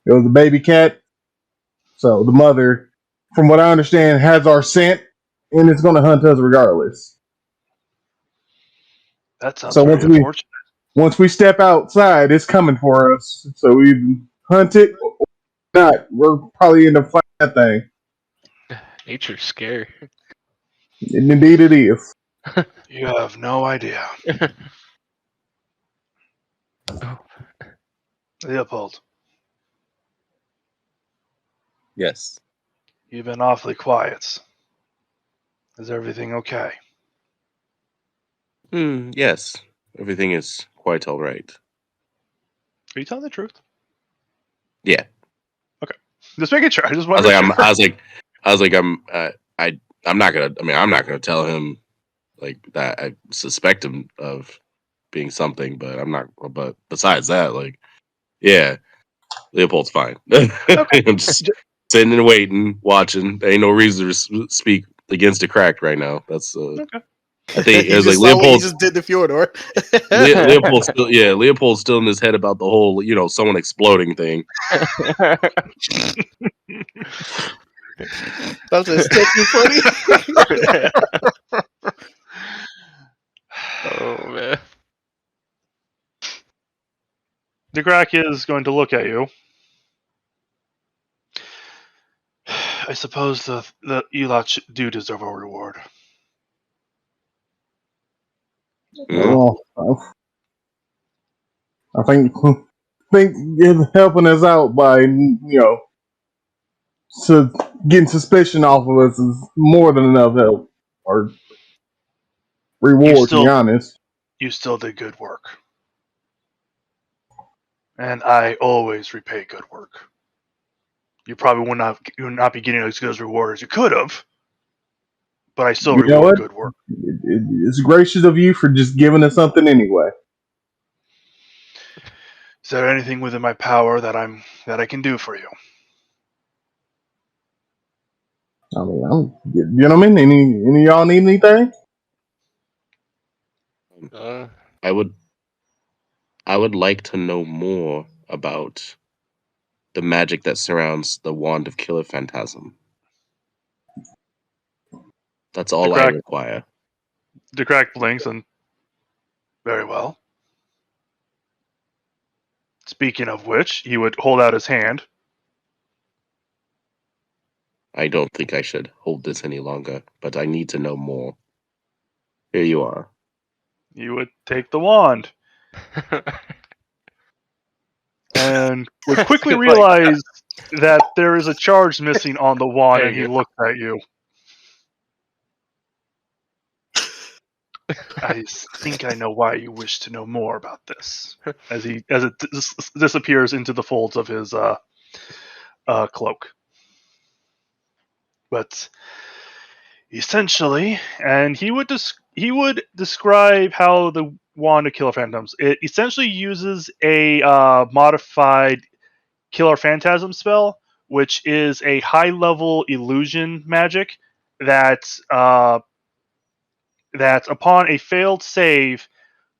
It was a baby cat. So the mother, from what I understand, has our scent and it's going to hunt us regardless. That sounds So very unfortunate. once we step outside, it's coming for us. So we hunt it or not. We're probably in the fight that thing. Nature's scary. And indeed, it is. You have no idea. Leopold, Yes. you've been awfully quiet. Is everything okay? Yes. Everything is quite all right. Are you telling the truth? Yeah. Just making sure. I just I want was to like, make sure. I'm not gonna. I mean, I'm not gonna tell him like that. I suspect him of being something, but I'm not. But besides that, like, yeah, Leopold's fine. I'm just sitting and waiting, watching. There ain't no reason to speak against the cracked right now. That's Okay. I think it You was just like saw what you Leopold's. just did to Fyodor. Leopold's still, yeah, Leopold's still in his head about the whole, someone exploding thing. That's just too funny. Oh man. The crack is going to look at you. I suppose the you lot do deserve a reward. Well, I think it's helping us out by so getting suspicion off of us is more than enough help or reward. To be honest, You still did good work. And I always repay good work. You probably would not be getting as good as reward as you could have, but I still you know reward what? good work. It's gracious of you for just giving us something anyway. Is there anything within my power that I can do for you? I mean, gentlemen, any of y'all need anything? I would like to know more about the magic that surrounds the wand of Killer Phantasm. That's all I require. The crack blinks and very well. Speaking of which, he would hold out his hand. I don't think I should hold this any longer, but I need to know more. Here you are. You would take the wand and would quickly realize that there is a charge missing on the wand, and he looks at you. I think I know why you wish to know more about this. As it disappears into the folds of his cloak. But essentially, and he would describe how the wand of Killer Phantoms. It essentially uses a modified Killer Phantasm spell, which is a high level illusion magic that that upon a failed save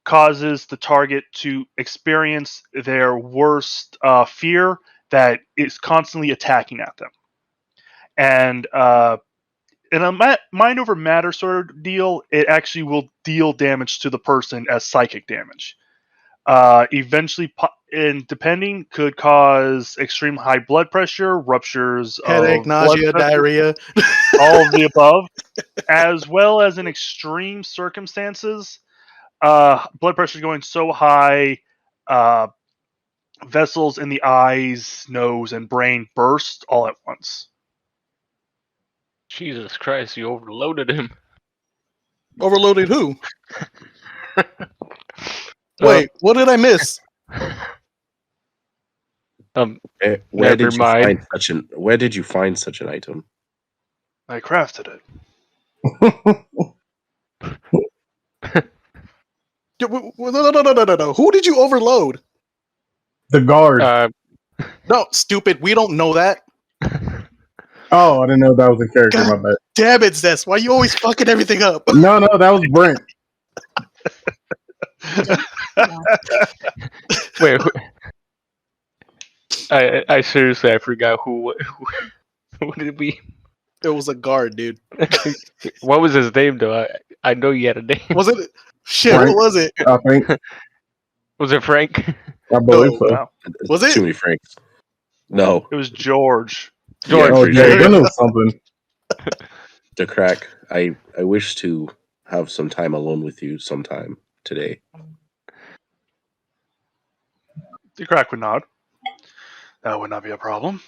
causes the target to experience their worst fear that is constantly attacking at them. And in a mind over matter sort of deal, it actually will deal damage to the person as psychic damage. Eventually, and depending, could cause extreme high blood pressure, ruptures Headache, of blood nausea, vessels, diarrhea. all of the above, as well as in extreme circumstances, blood pressure going so high, vessels in the eyes, nose, and brain burst all at once. Jesus Christ, you overloaded him. Overloaded who? Wait, what did I miss? Where Never did you mind. find such an? Where did you find such an item? I crafted it. No. Who did you overload? The guard. No, stupid. We don't know that. Oh, I didn't know that was a character. God. My bad. Damn it, Zess. Why you always fucking everything up? No, that was Brent. Wait, I seriously I forgot who did we? It was a guard, dude. What was his name though? I know you had a name. Was it? Shit, Frank. what was it? I think. Was it Frank? I believe No. so. Wow. Was it? Too many Franks. No, It was George. George. Oh, for yeah, sure. you know something. the crack. I wish to have some time alone with you sometime today. The crack would nod. That would not be a problem.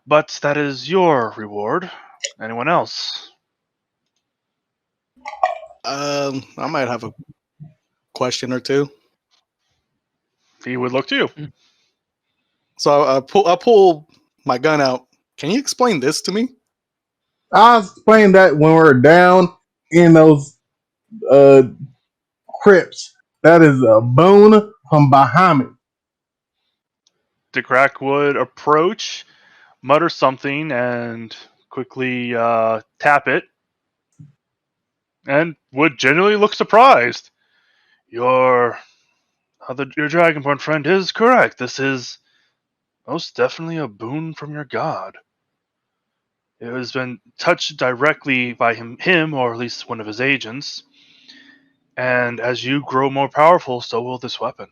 But that is your reward. Anyone else? I might have a question or two. He would look to you. So I pull my gun out. Can you explain this to me? I was explaining that when we're down in those crypts, that is a boon from Bahamut. The crack would approach, mutter something, and quickly tap it, and would genuinely look surprised. Your Dragonborn friend is correct. This is most definitely a boon from your god. It has been touched directly by him, or at least one of his agents. And as you grow more powerful, so will this weapon.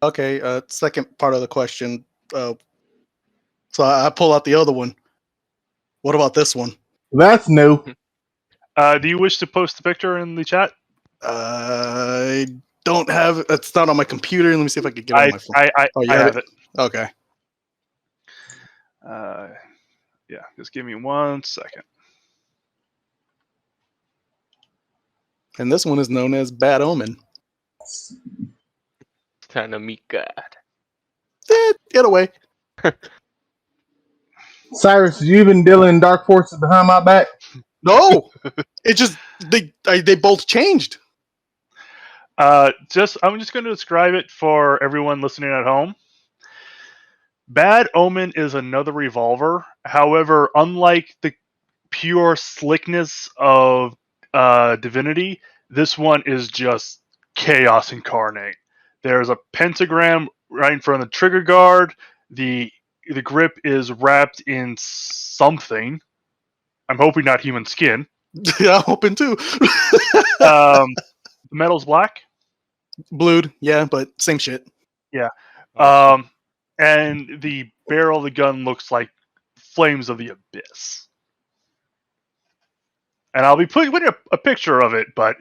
Okay, second part of the question. So I pull out the other one. What about this one? That's new. Do you wish to post the picture in the chat? I don't have. It's not on my computer. Let me see if I can get it on my phone. I have it. Okay. Yeah, just give me 1 second. And this one is known as Bad Omen. Time to meet God. Get away. Cyrus, you been dealing dark forces behind my back? No, it just they both changed. I'm just going to describe it for everyone listening at home. Bad Omen is another revolver. However, unlike the pure slickness of Divinity, this one is just chaos incarnate. There's a pentagram right in front of the trigger guard. The grip is wrapped in something. I'm hoping not human skin. Yeah, I'm hoping too. The metal's black. Blued, yeah, but same shit. Yeah. And the barrel of the gun looks like flames of the abyss. And I'll be putting a picture of it, but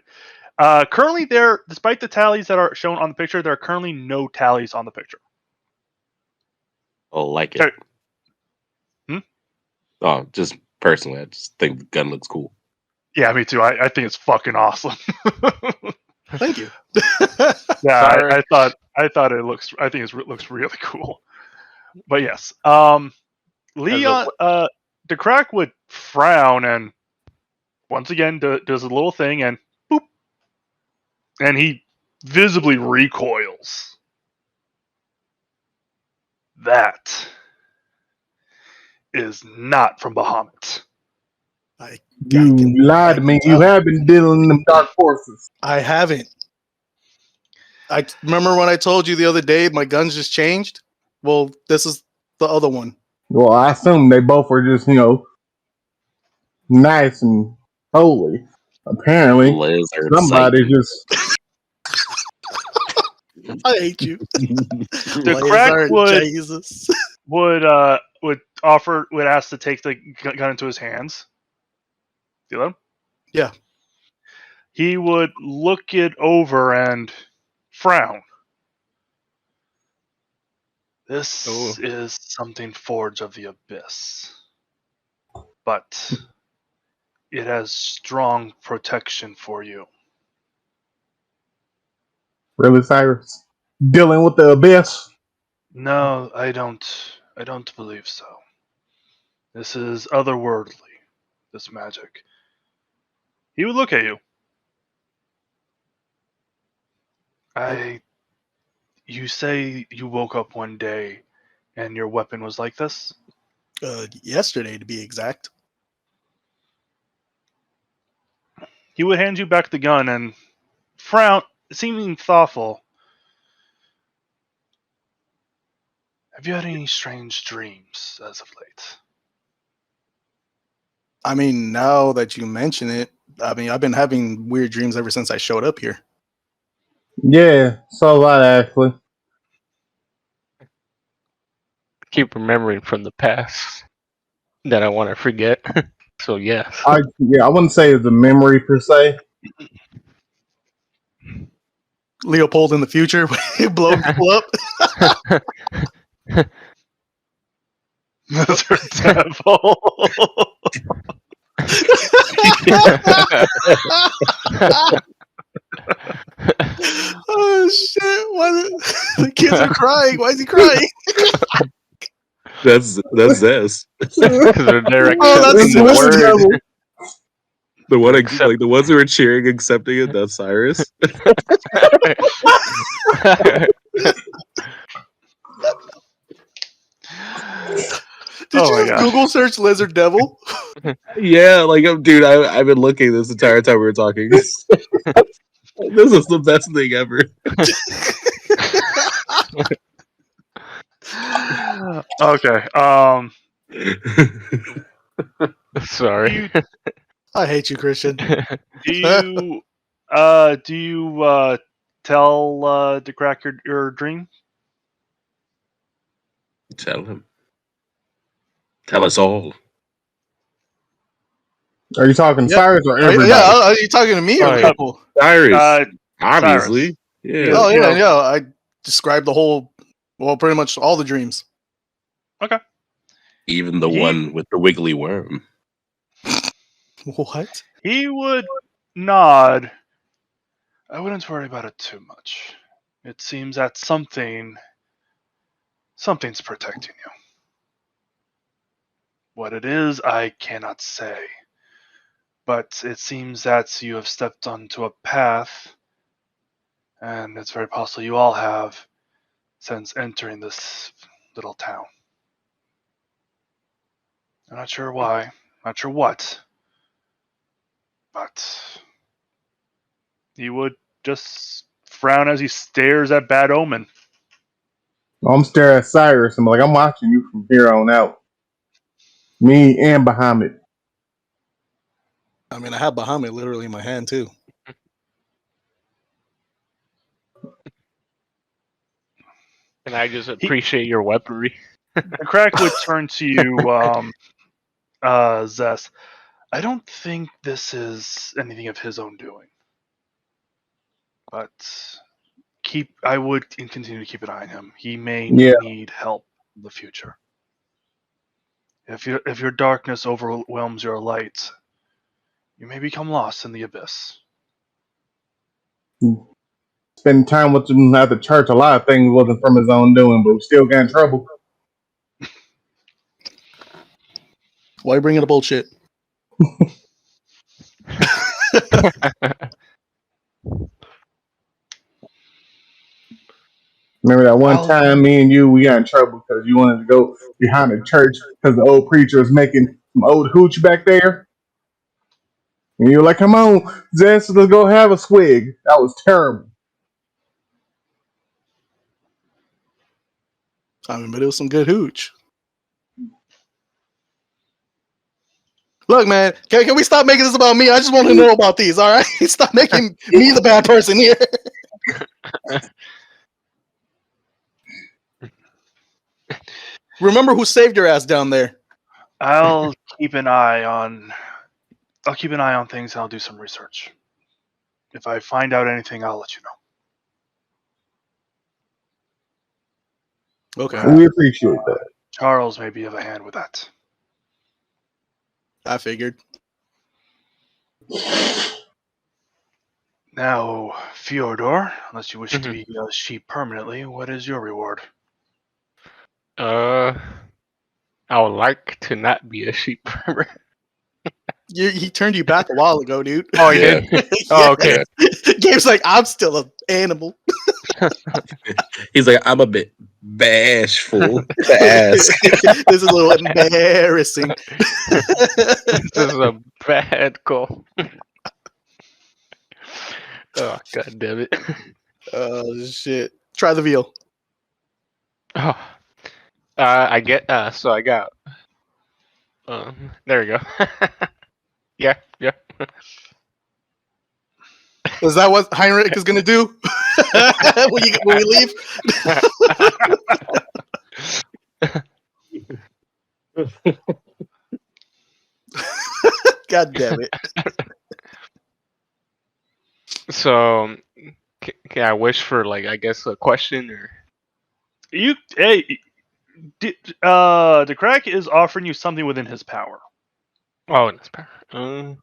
currently despite the tallies that are shown on the picture, there are currently no tallies on the picture. Oh, like it. Oh, just personally, I just think the gun looks cool. Yeah, me too. I think it's fucking awesome. Thank you. Yeah, I thought it looks. I think it looks really cool. But yes, Leon, the crack would frown and once again does a little thing and boop, and he visibly recoils. That is not from Bahamut. You lied to me. You have been dealing in them dark forces. I haven't. I remember when I told you the other day my guns just changed. Well, this is the other one. Well, I assume they both were just, nice and holy. Apparently, Lizard somebody Satan. just. I hate you. The crack Lizard Jesus. would ask to take the gun into his hands. Do you let him? Yeah. He would look it over and frown. This is something forged of the abyss, but it has strong protection for you. Really, Cyrus? Dealing with the abyss? No, I don't believe so. This is otherworldly, this magic. He would look at you. You say you woke up one day and your weapon was like this? Yesterday, to be exact. He would hand you back the gun and frown, seeming thoughtful. Have you had any strange dreams as of late? I mean, now that you mention it, I mean, I've been having weird dreams ever since I showed up here. Yeah, so that actually. Keep remembering from the past that I want to forget. So yes. I wouldn't say it's a memory per se. Leopold in the future, blow people up. Lizard devil. Oh shit! The kids are crying? Why is he crying? That's Zess. Because they're Oh, that's accepting the Lizard word. devil. The one like the ones who were cheering, accepting it. That's Cyrus. Did Oh my you gosh. Google search lizard devil? Yeah, like dude, I've been looking this entire time we were talking. This is the best thing ever. Okay. Sorry. I hate you, Christian. Do you tell the crack your dream? Tell him. Tell us all. Are you talking Yeah. Cyrus or everybody? Are you talking to me or Oh, people? Cyrus. Obviously. Cyrus. Yeah. Oh yeah. I described pretty much all the dreams. Okay. Even the one with the wiggly worm. What? He would nod. I wouldn't worry about it too much. It seems that something's protecting you. What it is, I cannot say. But it seems that you have stepped onto a path, and it's very possible you all have, since entering this little town. I'm not sure why, not sure what, but he would just frown as he stares at Bad Omen. I'm staring at Cyrus. I'm like, I'm watching you from here on out. Me and Bahamut. I mean, I have Bahamut literally in my hand too. And I just appreciate your weaponry. The crack would turn to you, Zess. I don't think this is anything of his own doing. But I would continue to keep an eye on him. He may need help in the future. If your darkness overwhelms your light, you may become lost in the abyss. Spending time with him at the church, a lot of things wasn't from his own doing, but we still got in trouble. Why are you bringing up bullshit? Remember that one time me and you, we got in trouble because you wanted to go behind the church because the old preacher was making some old hooch back there? And you were like, come on, Zess, let's go have a swig. That was terrible. I mean, but it was some good hooch. Look, man, can we stop making this about me? I just want to know about these. All right, stop making me the bad person here. Remember who saved your ass down there. I'll keep an eye on things. And I'll do some research. If I find out anything, I'll let you know. Okay, We appreciate that. Charles may be of a hand with that. I figured. Now, Fyodor, unless you wish to be a sheep permanently, what is your reward? I would like to not be a sheep farmer. He turned you back a while ago, dude. Oh, he did? Oh, okay. Gabe's like, I'm still an animal. He's like, I'm a bit bashful to ask. This is a little embarrassing. This is a bad call. Oh, god damn it. Oh, shit. Try the veal. Oh. I get, so I got, there we go. Yeah. Is that what Heinrich is going to do when we leave? God damn it. So, can I wish for, like, I guess a question or? The crack is offering you something within his power. Oh, in his power.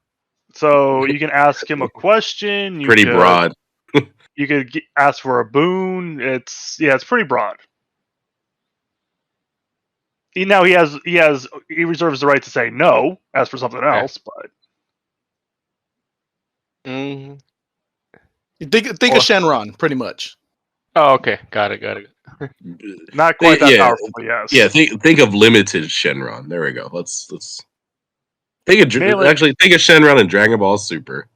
So you can ask him a question. Pretty broad. You could ask for a boon. It's pretty broad. He reserves the right to say no, ask for something else, but think of Shenron, pretty much. Oh, okay, got it. Not quite that powerful. Yes. Yeah. Think of limited Shenron. There we go. Let's think of Shenron and Dragon Ball Super.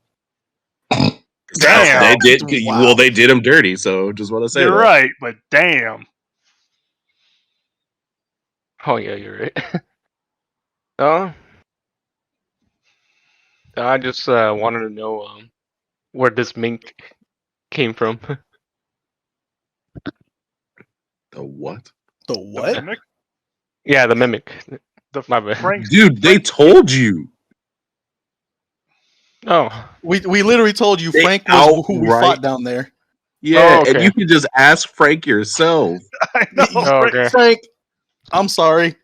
Damn. They did him dirty. So just want to say you're right, but damn. Oh yeah, you're right. Oh, I just wanted to know where this mink came from. The what? The what? The mimic? Yeah, the mimic. My bad. Dude, they told you. Oh, we literally told you Frank was who we fought down there. Yeah, okay. And you can just ask Frank yourself. I know. Okay. Frank, I'm sorry.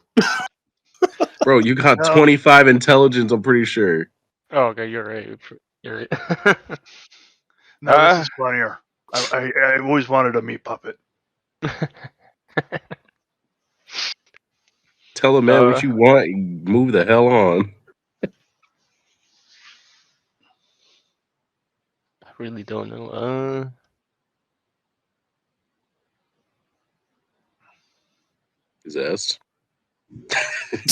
Bro, you got 25 intelligence, I'm pretty sure. Oh, okay, you're right. No, this is funnier. I always wanted a meat puppet. Tell the man what you want and move the hell on. I really don't know. Zest. I'm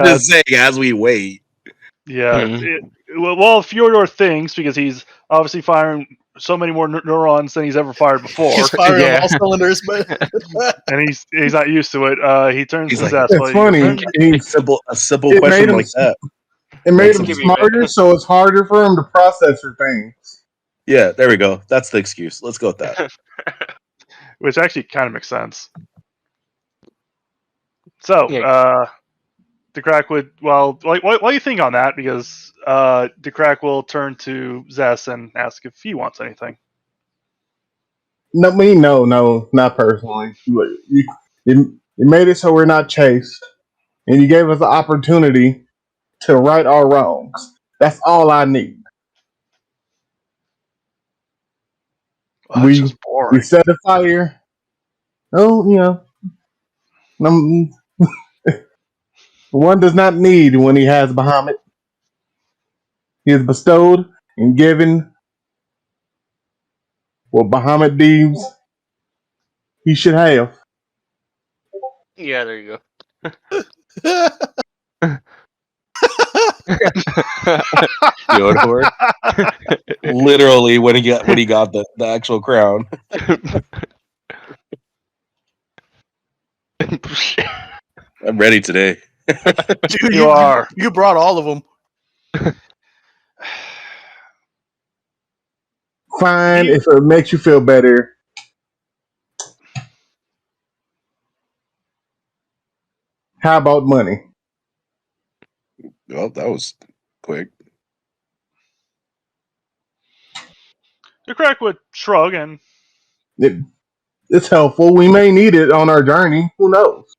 just saying, as we wait. Yeah. Well, Fyodor thinks, because he's obviously firing so many more neurons than he's ever fired before. He's firing on all cylinders, but and he's not used to it. He turns to like, Zest. It's funny. A simple question like that. It made him smarter, so it's harder for him to process your things. Yeah, there we go. That's the excuse. Let's go with that. Which actually kind of makes sense. So, the crack would, what do you think on that? Because the crack will turn to Zess and ask if he wants anything. No, not personally. You made it so we're not chased, and you gave us the opportunity to right our wrongs. That's all I need. Oh, that's just boring. We set a fire. Oh, one does not need when he has Bahamut. He is bestowed and given what Bahamut deems he should have. Yeah, there you go. Literally, when he got the actual crown. I'm ready today. Dude, You are. You brought all of them. Fine, if it makes you feel better. How about money? Well, that was quick. The crack would shrug and It's helpful. We may need it on our journey. Who knows?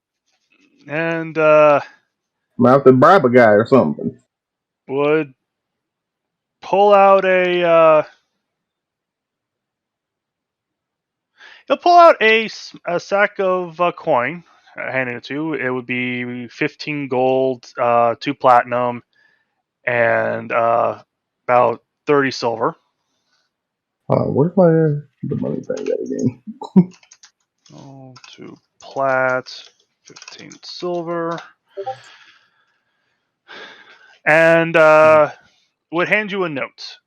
Might have to bribe a guy or something. would pull out he'll pull out a sack of coin, handing it to you. It would be 15 gold, 2 platinum, and about 30 silver. Where's the money thing at again? 2 plat, 15 silver, and would hand you a note.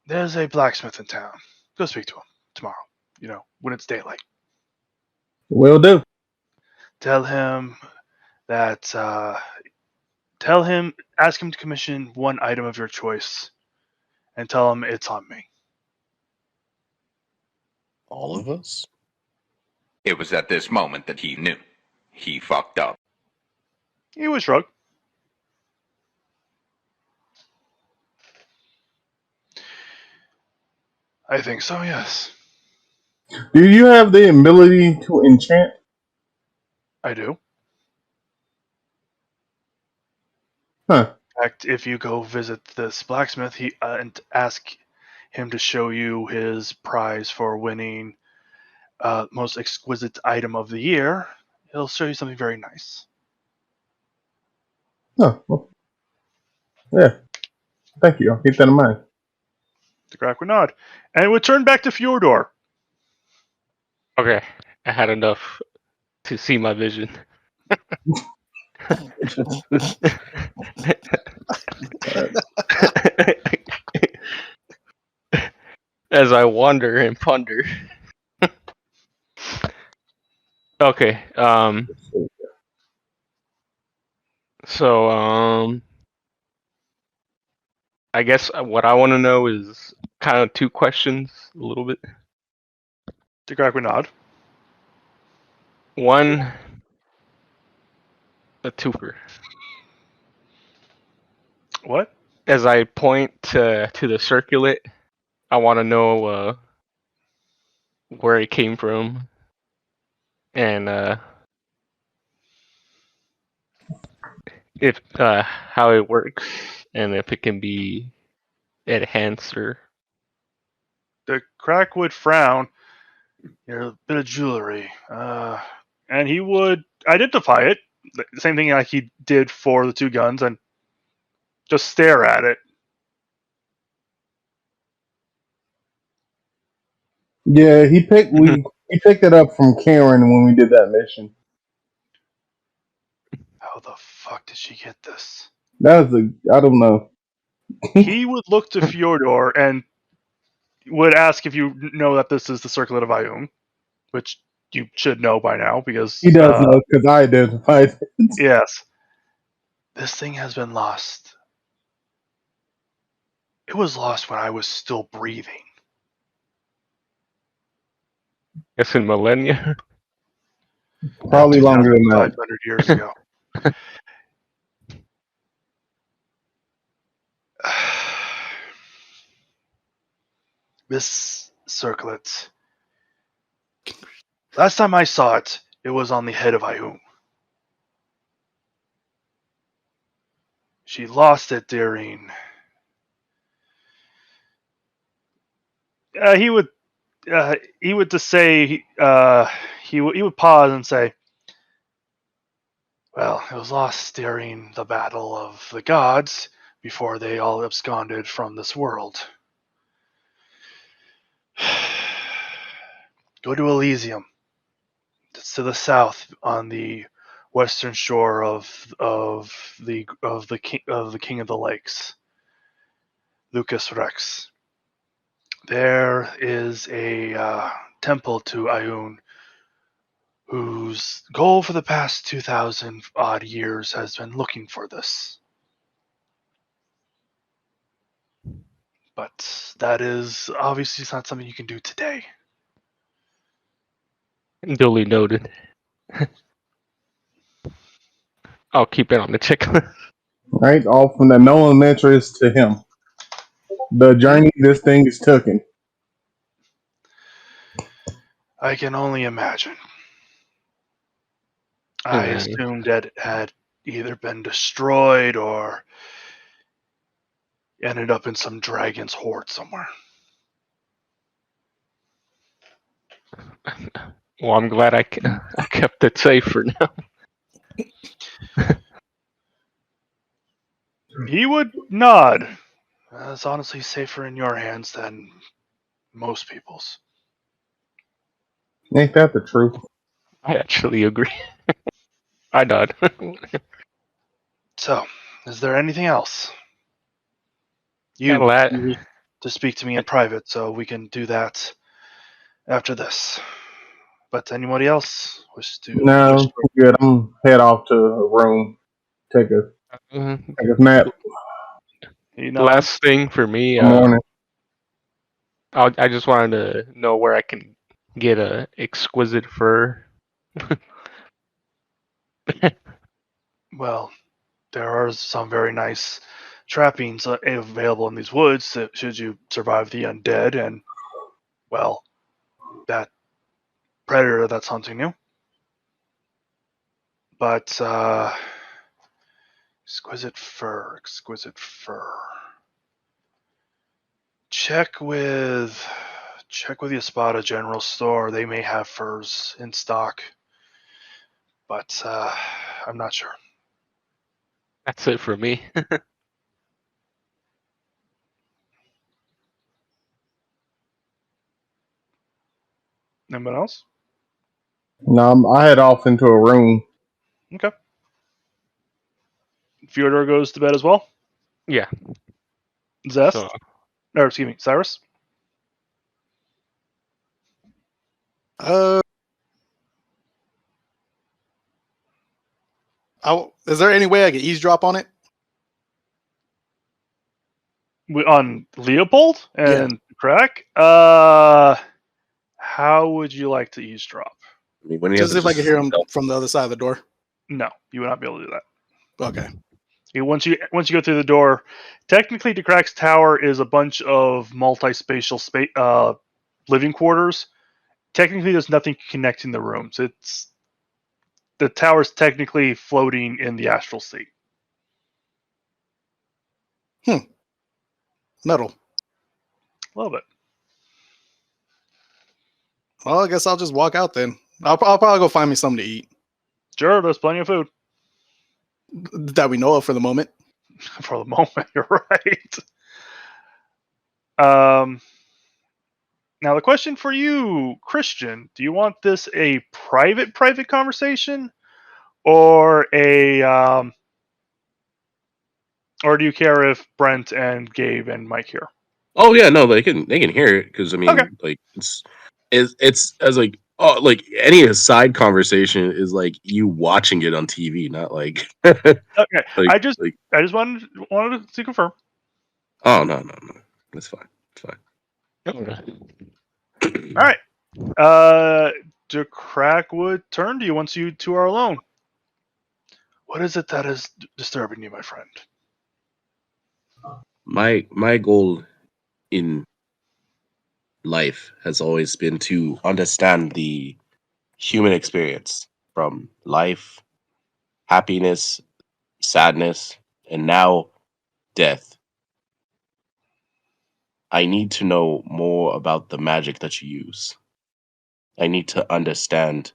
There's a blacksmith in town. Go speak to him tomorrow. When it's daylight. Will do. Tell him that. Ask him to commission one item of your choice, and tell him it's on me. All of us? It was at this moment that he knew. He fucked up. He would shrug. I think so, yes. Do you have the ability to enchant? I do. Huh. In fact, if you go visit this blacksmith and ask him to show you his prize for winning most exquisite item of the year, he'll show you something very nice. Oh, well, yeah. Thank you. I'll keep that in mind. The crack would nod. And it would turn back to Fjordor. Okay, I had enough to see my vision. As I wander and ponder. Okay, so I guess what I want to know is kind of 2 questions, a little bit. The crack would nod. One, a twofer. What? As I point to the circlet, I want to know where it came from and if how it works and if it can be enhanced or. The crack would frown. You're a bit of jewelry. And he would identify it. The same thing like he did for the 2 guns and just stare at it. Yeah, he picked it up from Karen when we did that mission. How the fuck did she get this? That was I don't know. He would look to Fjordor and would ask if you know that this is the Circlet of Ayung, which you should know by now because He does know because I identified it. yes, this thing has been lost. It was lost when I was still breathing. It's in millennia. Probably longer than that. 500 years ago. This circlet. Last time I saw it, it was on the head of Ayung. She lost it during. He would just say he would pause and say, "Well, it was lost during the battle of the gods before they all absconded from this world. Go to Elysium. It's to the south on the western shore of the King of the Lakes, Lucas Rex. There is a temple to Ayun whose goal for the past 2,000 odd years has been looking for this. But that is obviously not something you can do today. Duly noted. I'll keep it on the checklist. Right, all from the known interest to him. The journey this thing is taking. I can only imagine. I assumed that it had either been destroyed or ended up in some dragon's hoard somewhere. Well, I'm glad I kept it safe for now. He would nod. It's honestly safer in your hands than most people's. Ain't that the truth? I actually agree. I nod. So, is there anything else? You wish to speak to me in private, so we can do that after this. But anybody else wish to? No, good. I'm head off to a room. Take a nap. Last thing for me, Morning. I just wanted to know where I can get a exquisite fur. Well, there are some very nice trappings available in these woods that should you survive the undead and, well, that predator that's hunting you. But exquisite fur. Check with the Espada General Store. They may have furs in stock, but I'm not sure. That's it for me. Anybody else? No, I head off into a room. Okay. Fyodor goes to bed as well? Yeah. Zest? Or excuse me, Cyrus? Is there any way I can eavesdrop on it? On Leopold and Crack? How would you like to eavesdrop? I mean, when you Just have if I can hear him from the other side of the door. No, you would not be able to do that. Okay. Once you go through the door, technically DeCrack's tower is a bunch of multi-spatial living quarters. Technically, there's nothing connecting the rooms. The tower's technically floating in the astral sea. Metal. A little bit. Well, I guess I'll just walk out then. I'll probably go find me something to eat. Sure, there's plenty of food. That we know of for the moment. For the moment, you're right. Now the question for you, Christian, do you want this a private conversation, or or do you care if Brent and Gabe and Mike hear? Oh yeah, no, they can hear it because I mean, Okay. like it's as like any side conversation is like you watching it on TV, not like Okay. I like just wanted to confirm. oh no, that's fine, it's fine. All right. Do Crackwood turn to you once you two are alone? What is it that is disturbing you, my friend? My goal in life has always been to understand the human experience from life, happiness, sadness, and now death. I need to know more about the magic that you use. I need to understand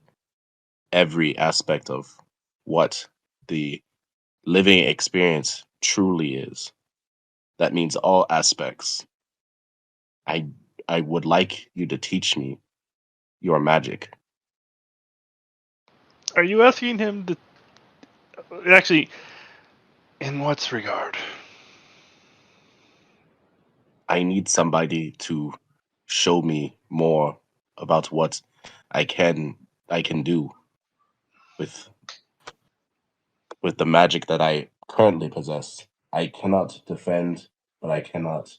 every aspect of what the living experience truly is. That means all aspects. I I would like you to teach me your magic. Are you asking him to actually? In what regard? I need somebody to show me more about what I can do. with the magic that I currently possess. I cannot defend, but I cannot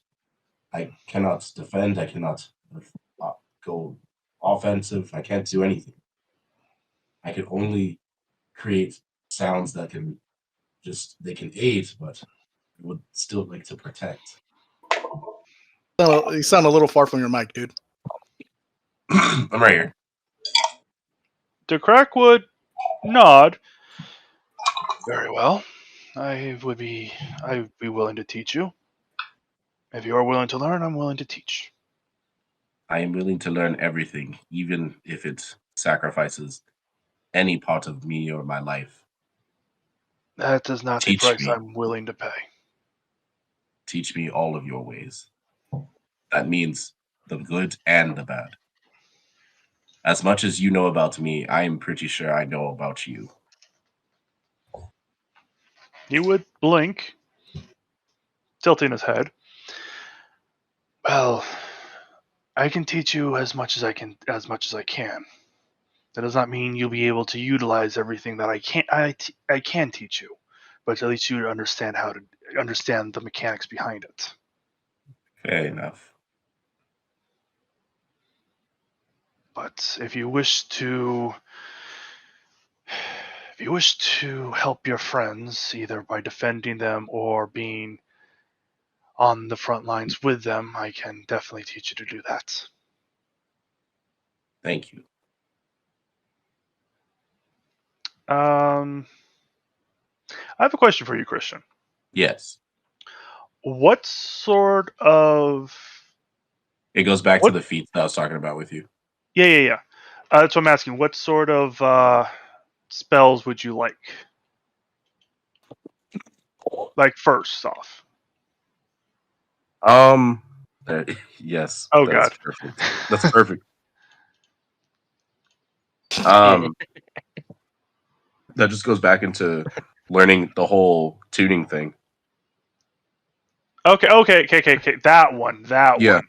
defend. I cannot go offensive. I can't do anything. I can only create sounds that can they can aid, but I would still like to protect. You sound a little far from your mic, dude. I'm right here. DeCrack would nod. Very well. I would be willing to teach you. If you are willing to learn, I'm willing to teach. I am willing to learn everything, even if it sacrifices any part of me or my life. That is not the Teach price me. I'm willing to pay. Teach me all of your ways. That means the good and the bad. As much as you know about me, I am pretty sure I know about you. He would blink, tilting his head. Well, I can teach you as much as I can. That does not mean you'll be able to utilize everything that I can teach you, but at least you understand how to understand the mechanics behind it. Fair enough. But if you wish to help your friends, either by defending them or being on the front lines with them, I can definitely teach you to do that. Thank you. I have a question for you, Christian. Yes. What sort of... It goes back to the feats that I was talking about with you. Yeah. That's what I'm asking. What sort of spells would you like? Like, first off. Yes. Oh, that's God. perfect. That's perfect. That just goes back into learning the whole tuning thing. Okay. That one. Yeah.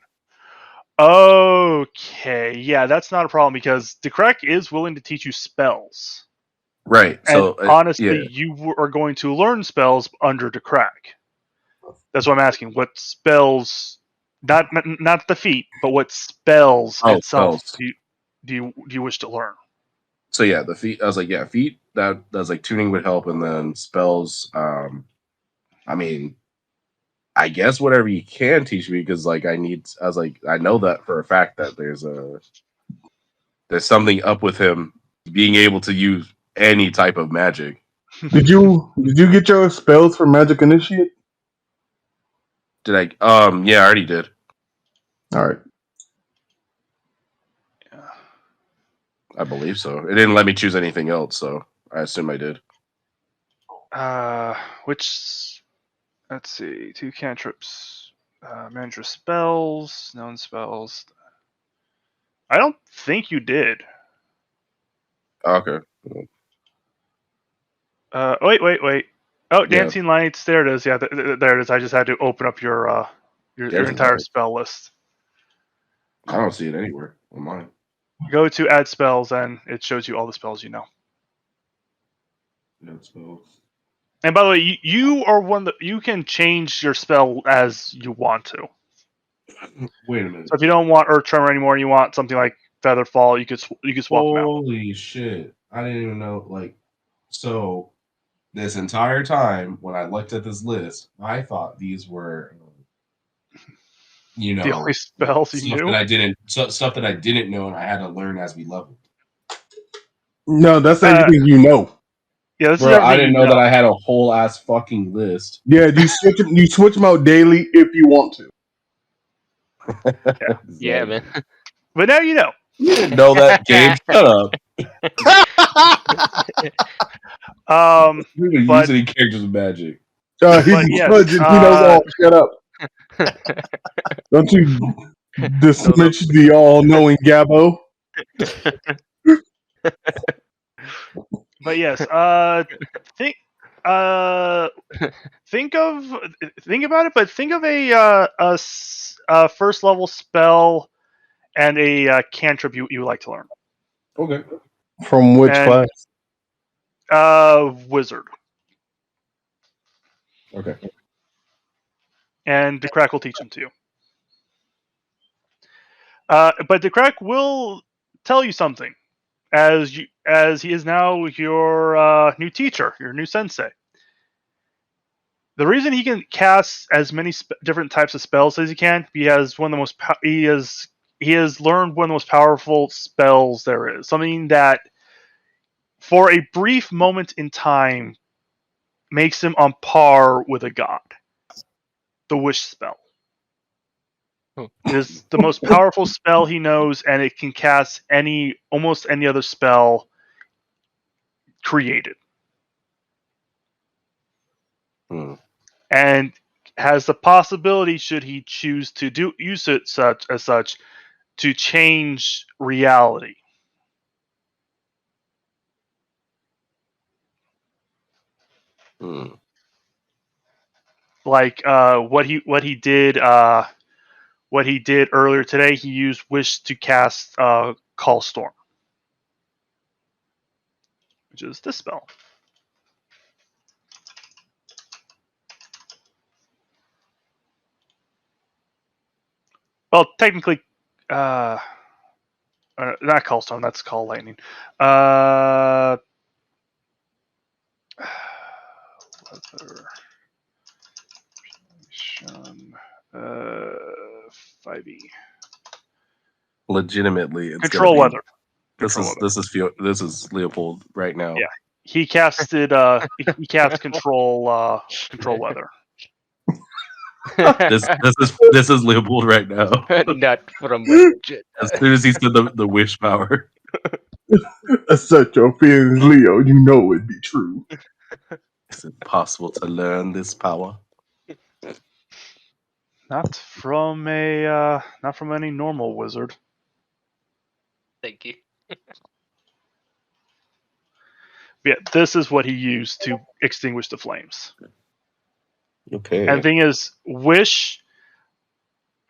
Okay, yeah, that's not a problem because DeCrack is willing to teach you spells. Right. And So honestly, yeah. you are going to learn spells under DeCrack. That's what I'm asking. What spells? Not the feat, but what spells itself Spells. do you wish to learn? So yeah, the feat. I was like, yeah, feat. That's like tuning would help, and then spells. I mean, I guess whatever you can teach me because like I was like, I know that for a fact that there's something up with him being able to use any type of magic. Did you get your spells for Magic Initiate? Did I? Yeah, I already did. All right. Yeah. I believe so. It didn't let me choose anything else, so I assume I did. Which? Let's see. 2 cantrips. Manager spells. Known spells. I don't think you did. Okay. Wait. Oh, Yeah. Dancing Lights. There it is. Yeah, there it is. I just had to open up your entire spell list. I don't see it anywhere on mine. Go to add spells, and it shows you all the spells you know. Add spells. And by the way, you are one that you can change your spell as you want to. Wait a minute. So if you don't want Earth Tremor anymore, and you want something like Featherfall, you could swap them out. Holy shit! I didn't even know. Like, so this entire time when I looked at this list, I thought these were, The only spells you knew. Stuff that I didn't know, and I had to learn as we leveled. No, that's everything you know. Yeah, this Bro, is everything I didn't you know that I had a whole ass fucking list. Yeah, you switch them out daily if you want to. Yeah, man. But now you know. You didn't know that, Gabe. Shut up. We were using any characters with magic. He's But yes, judging. He knows all. Shut up. Don't you dismiss the all-knowing Gabbo. But yes, think about it, but think of a first level spell and a cantrip you like to learn. Okay. From which class? Wizard. Okay. And DeCrack will teach him to you. But DeCrack will tell you something, as he is now your new teacher, your new sensei. The reason he can cast as many different types of spells as he can, he has learned one of the most powerful spells there is. Something that, for a brief moment in time, makes him on par with a god. The wish spell. Oh. It is the most powerful spell he knows, and it can cast almost any other spell created. Hmm. And has the possibility, should he choose to use it as such, to change reality. Hmm. Like what he did earlier today. He used Wish to cast Call Storm, which is this spell. Well, technically, not Call Storm. That's Call Lightning. Weather. 5e. Legitimately, it's Control gonna be. weather. This Control weather. this is Leopold right now. Yeah. He casted he cast control weather. This is Leopold right now. Not from a jet. As soon as he said the wish power. Assert your feelings, Leo. You know it be true. Is it possible to learn this power? Not from any normal wizard. Thank you. Yeah, this is what he used to extinguish the flames. Okay. And the thing is, Wish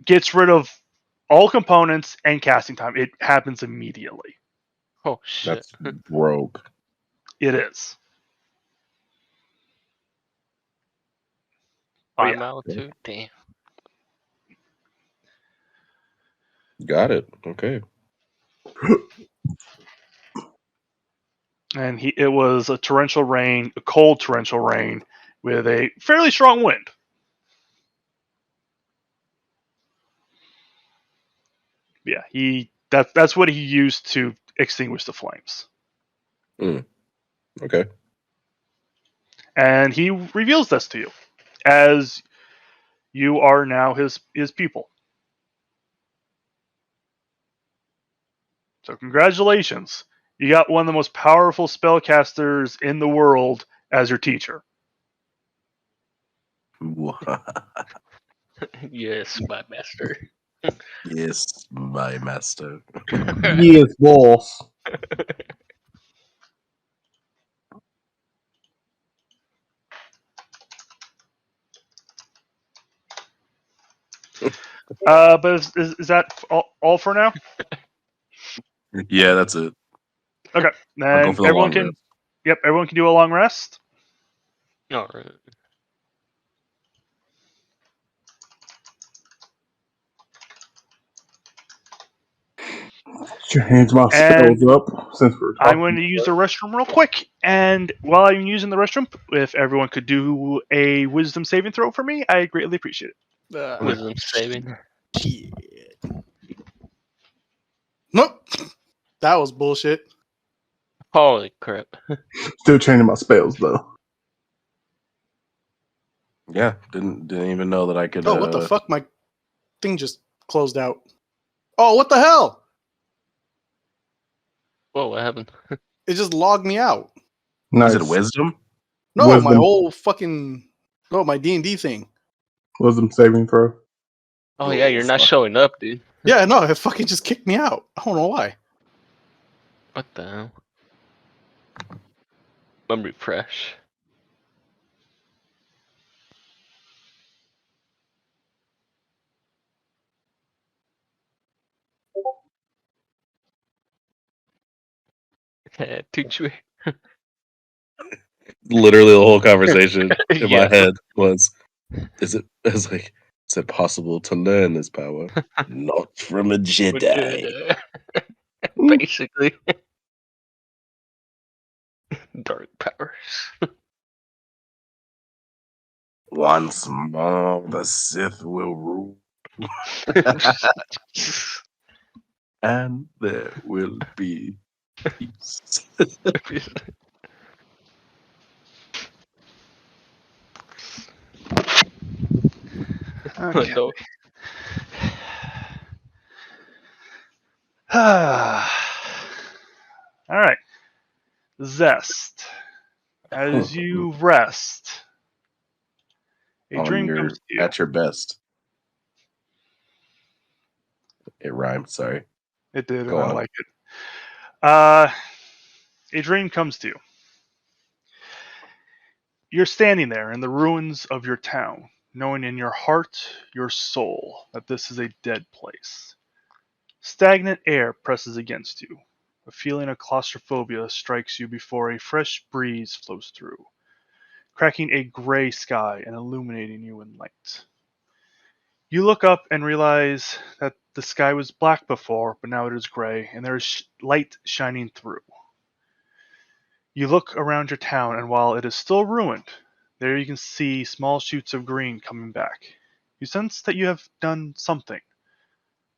gets rid of all components and casting time. It happens immediately. Oh shit. That's rogue. It is. But I'm yeah. out too. Damn. Got it. Okay. And it was a cold torrential rain with a fairly strong wind. Yeah, that's what he used to extinguish the flames. Okay. And he reveals this to you as you are now his pupil. So congratulations. You got one of the most powerful spellcasters in the world as your teacher. Yes, my master. Yes, my master. Yes, boss. But is that all for now? Yeah, that's it. Okay. I'll go Then for the everyone long can rest. everyone can do a long rest. All right. Get your hands my And spells up since we're I'm talking. going to use the restroom real quick. And while I'm using the restroom, if everyone could do a wisdom saving throw for me, I greatly appreciate it. Wisdom saving. Shit. Nope. That was bullshit. Holy crap. Still changing my spells though. Yeah, didn't even know that I could. Oh, what the fuck? My thing just closed out. Oh, what the hell? Whoa, what happened? It just logged me out. Nice. Is it wisdom? No, my Wisdom. whole fucking my D&D thing. Wisdom saving throw. Oh yeah, you're not fuck. showing up, dude. Yeah, no, it fucking just kicked me out. I don't know why. What the hell? Let me refresh. Too true. Literally, the whole conversation in my Yeah. head was, is it possible to learn this power? Not from a Jedi. Basically. Dark powers. Once more, the Sith will rule, and there will be peace. Okay. No. All right. Zest. As you rest, a On dream your comes to you. at your best. It rhymed. Sorry. It did, Go and I on. like it. A dream comes to you. You're standing there in the ruins of your town, knowing in your heart, your soul, that this is a dead place. Stagnant air presses against you. A feeling of claustrophobia strikes you before a fresh breeze flows through, cracking a gray sky and illuminating you in light. You look up and realize that the sky was black before, but now it is gray, and there is light shining through. You look around your town, and while it is still ruined, there you can see small shoots of green coming back. You sense that you have done something.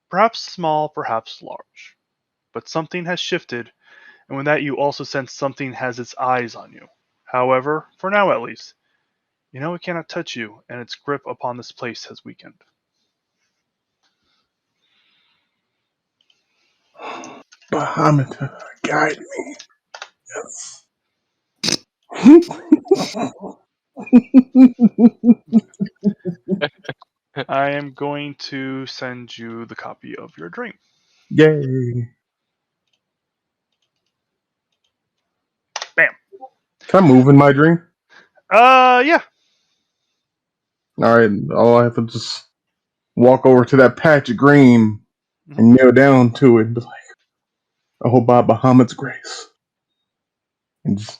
Perhaps small, perhaps large. But something has shifted, and with that you also sense something has its eyes on you. However, for now at least, you know it cannot touch you, and its grip upon this place has weakened. Bahamut, guide me. Yes. I am going to send you the copy of your dream. Yay. Bam. Can I move in my dream? Yeah. Alright, I have to just walk over to that patch of green Mhm. and kneel down to it and be like, I hope by Bahamut's grace. And just,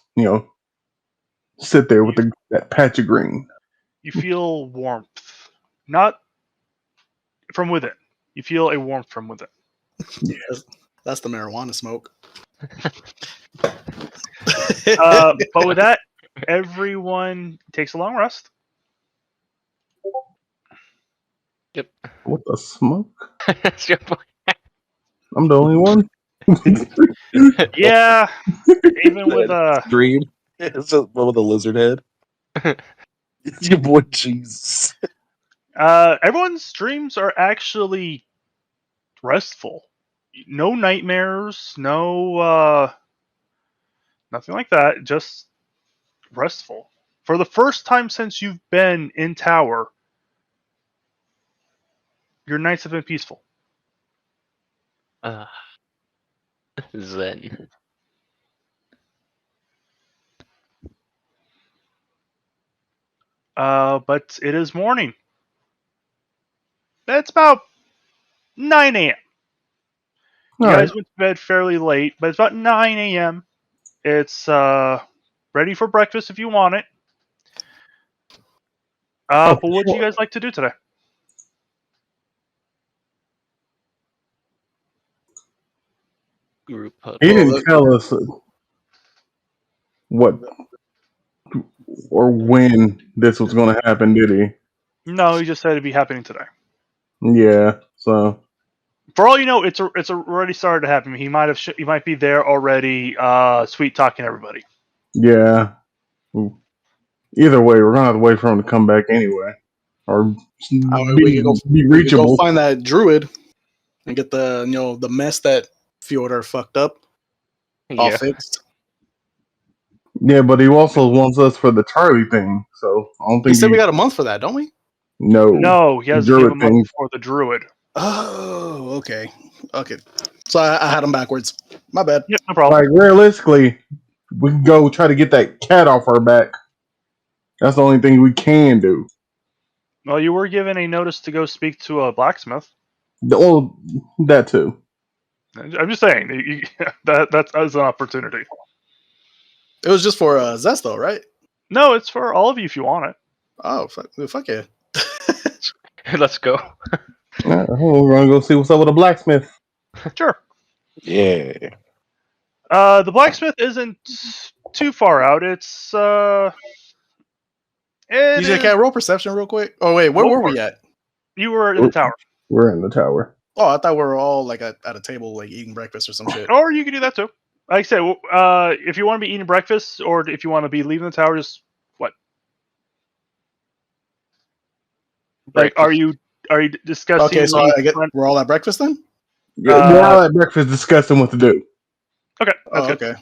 sit there with that patch of green. You feel warmth. Not from within. You feel a warmth from within. Yeah. That's the marijuana smoke. But with that, everyone takes a long rest. Yep. What the smoke? That's your point. I'm the only one? Yeah, even with Dream. It's just one with a lizard head. It's your boy Jesus. everyone's dreams are actually restful. No nightmares, no nothing like that. Just restful. For the first time since you've been in tower, your nights have been peaceful. Zen. But it is morning. It's about 9 a.m. You Alright. guys went to bed fairly late, but it's about 9 a.m. It's ready for breakfast if you want it. Oh, But what do you sure. guys like to do today? Group He huddle. didn't tell us what or when this was going to happen, did he? No, he just said it'd be happening today. Yeah, so. For all you know, it's already started to happen. He might be there already, sweet talking everybody. Yeah. Either way, we're going to have to wait for him to come back anyway. Or we could go. be We could go reachable. find that druid and get the mess that Fyodor fucked up all Yeah. fixed. Yeah, but he also wants us for the Charlie thing, so I don't He think said we got a month for that, don't we? No, he the has to give Druid a month thing. for the druid. Oh, okay. So I had him backwards. My bad. Yep, no problem. Like, realistically, we can go try to get that cat off our back. That's the only thing we can do. Well, you were given a notice to go speak to a blacksmith. Well, that too. I'm just saying that's an opportunity. It was just for Zesto, right? No, it's for all of you if you want it. Oh, fuck yeah. Let's go. We're gonna go see what's up with the blacksmith. Sure. Yeah. The blacksmith isn't too far out. It's DJ, can I roll perception real quick? Oh wait, where were we at? You were in the tower. We're in the tower. Oh, I thought we were all like at a table, like eating breakfast or some shit. Or you can do that too. Like I said, if you want to be eating breakfast or if you want to be leaving the tower, just what? Like, are you discussing? Okay, so I get we're all at breakfast then. We're all at breakfast discussing what to do. Okay. Oh, okay.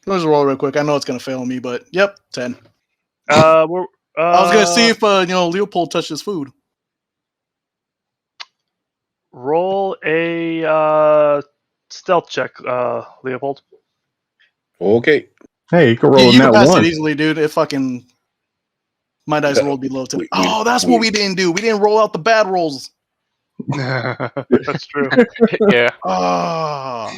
Let's roll real quick. I know it's gonna fail me, but yep, 10. I was gonna see if Leopold touched his food. Roll a stealth check, Leopold. Okay. Hey, you can roll you that can pass one. it easily, dude. It fucking my dice rolled below today. Oh, that's what we didn't do. We didn't roll out the bad rolls. That's true. Yeah. Oh.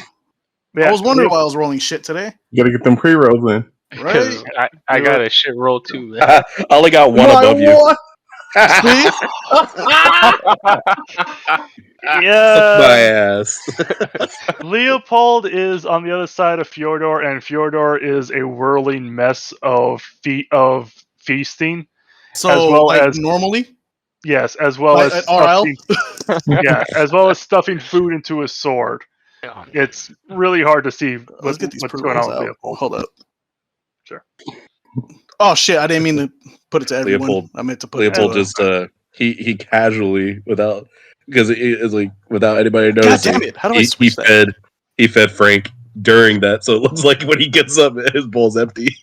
Yeah, I was wondering why I was rolling shit today. You gotta get them pre-rolls in. Because I got a shit roll too, man. I only got one above you. See? Yeah. My ass. Leopold is on the other side of Fyodor, and Fyodor is a whirling mess of feasting. So, as well like, as normally? Yes, as well like, as stuffing, as well as stuffing food into a sword. It's really hard to see what's going on with Leopold. Hold up. Sure. Oh shit! I didn't mean to put it to everyone. Leopold, I meant to put Leopold it to he casually without anybody God noticing. damn it! How do I switch He fed Frank during that, so it looks like when he gets up, his bowl's empty.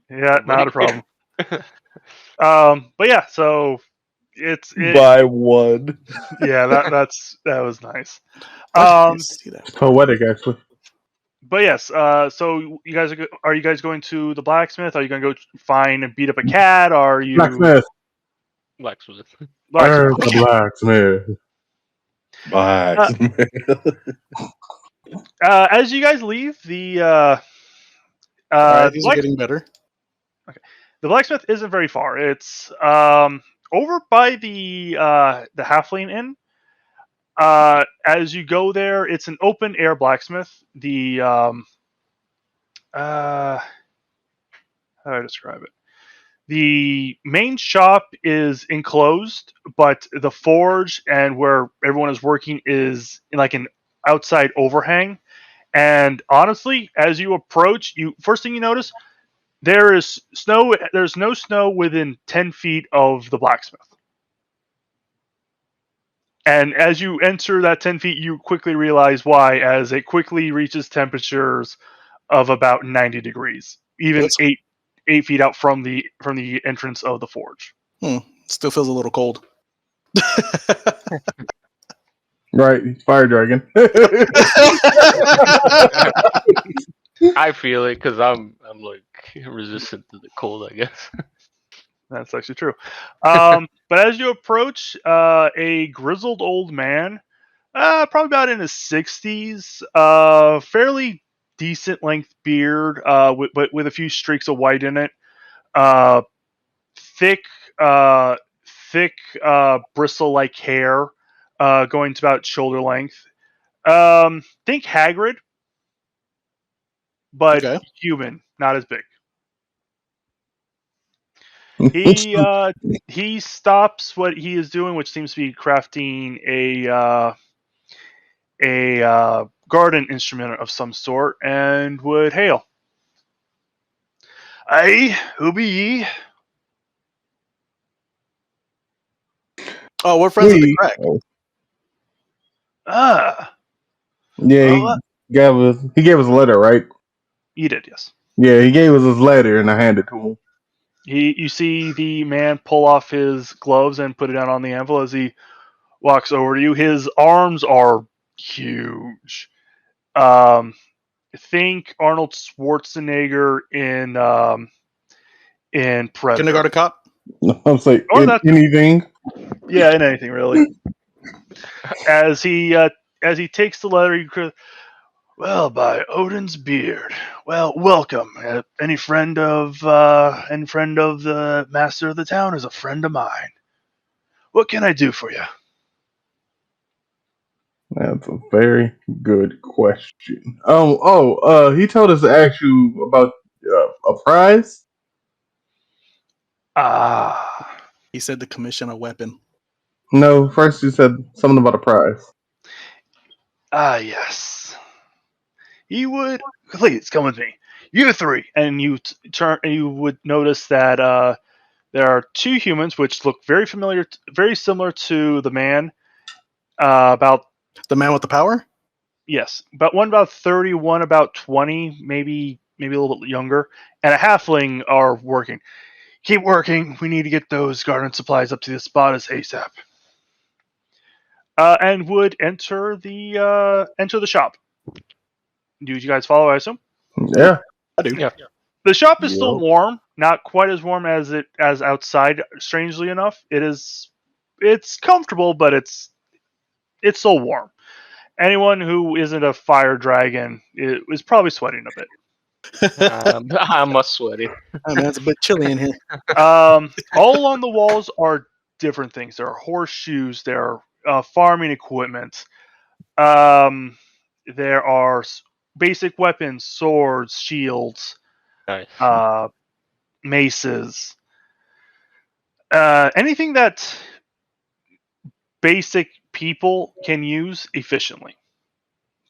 Yeah, not a problem. But yeah, so it's by one. Yeah, that was nice. Poetic, actually. But yes, so you guys are you guys going to the blacksmith? Are you going to go find and beat up a cat? Or are you Blacksmith? Blacksmith. The blacksmith. As you guys leave, these are getting better. Okay, the blacksmith isn't very far. It's over by the Halfling Inn. As you go there, it's an open air blacksmith. The how do I describe it? The main shop is enclosed, but the forge and where everyone is working is in like an outside overhang. And honestly, as you approach, first thing you notice, there is snow. There's no snow within 10 feet of the blacksmith. And as you enter that 10 feet, you quickly realize why, as it quickly reaches temperatures of about 90 degrees, even 8 feet out from the entrance of the forge. Still feels a little cold. Right, fire dragon. I feel it because I'm like resistant to the cold, I guess. That's actually true. But as you approach, a grizzled old man, probably about in his 60s, fairly decent length beard, but with a few streaks of white in it, thick bristle-like hair, going to about shoulder length. Think Hagrid, but human, not as big. He stops what he is doing, which seems to be crafting a garden instrument of some sort, and would hail. Aye, who be ye? Oh, we're friends with the crack. Yeah, he gave us a letter, right? He did, yes. Yeah, he gave us his letter, and I handed it to him. You see the man pull off his gloves and put it down on the anvil as he walks over to you. His arms are huge. Think Arnold Schwarzenegger in Predator. Kindergarten Cop? I'm saying anything. Yeah, in anything really. As he takes the letter, Well, by Odin's beard. Well, welcome. Any friend of the master of the town is a friend of mine. What can I do for you? That's a very good question. He told us to ask you about a prize. Ah, He said to commission a weapon. No, first you said something about a prize. yes. He would please come with me. You three, and you turn, and you would notice that there are two humans which look very familiar, very similar to the man. About The man with the power? yes, about one about 30, one about 20, maybe a little bit younger, and a halfling are working. Keep working. We need to get those garden supplies up to the spot as ASAP. And would enter the shop. Do you guys follow? I assume Yeah. I do. Yeah. the shop is still Yep. warm, not quite as warm as outside. Strangely enough, it's comfortable, but it's still warm. Anyone who isn't a fire dragon is probably sweating a bit. I'm a sweaty. Oh, man, it's a bit chilly in here. All along the walls are different things. There are horseshoes. There are farming equipment. There are basic weapons, swords, shields, Nice. maces. Anything that basic people can use efficiently.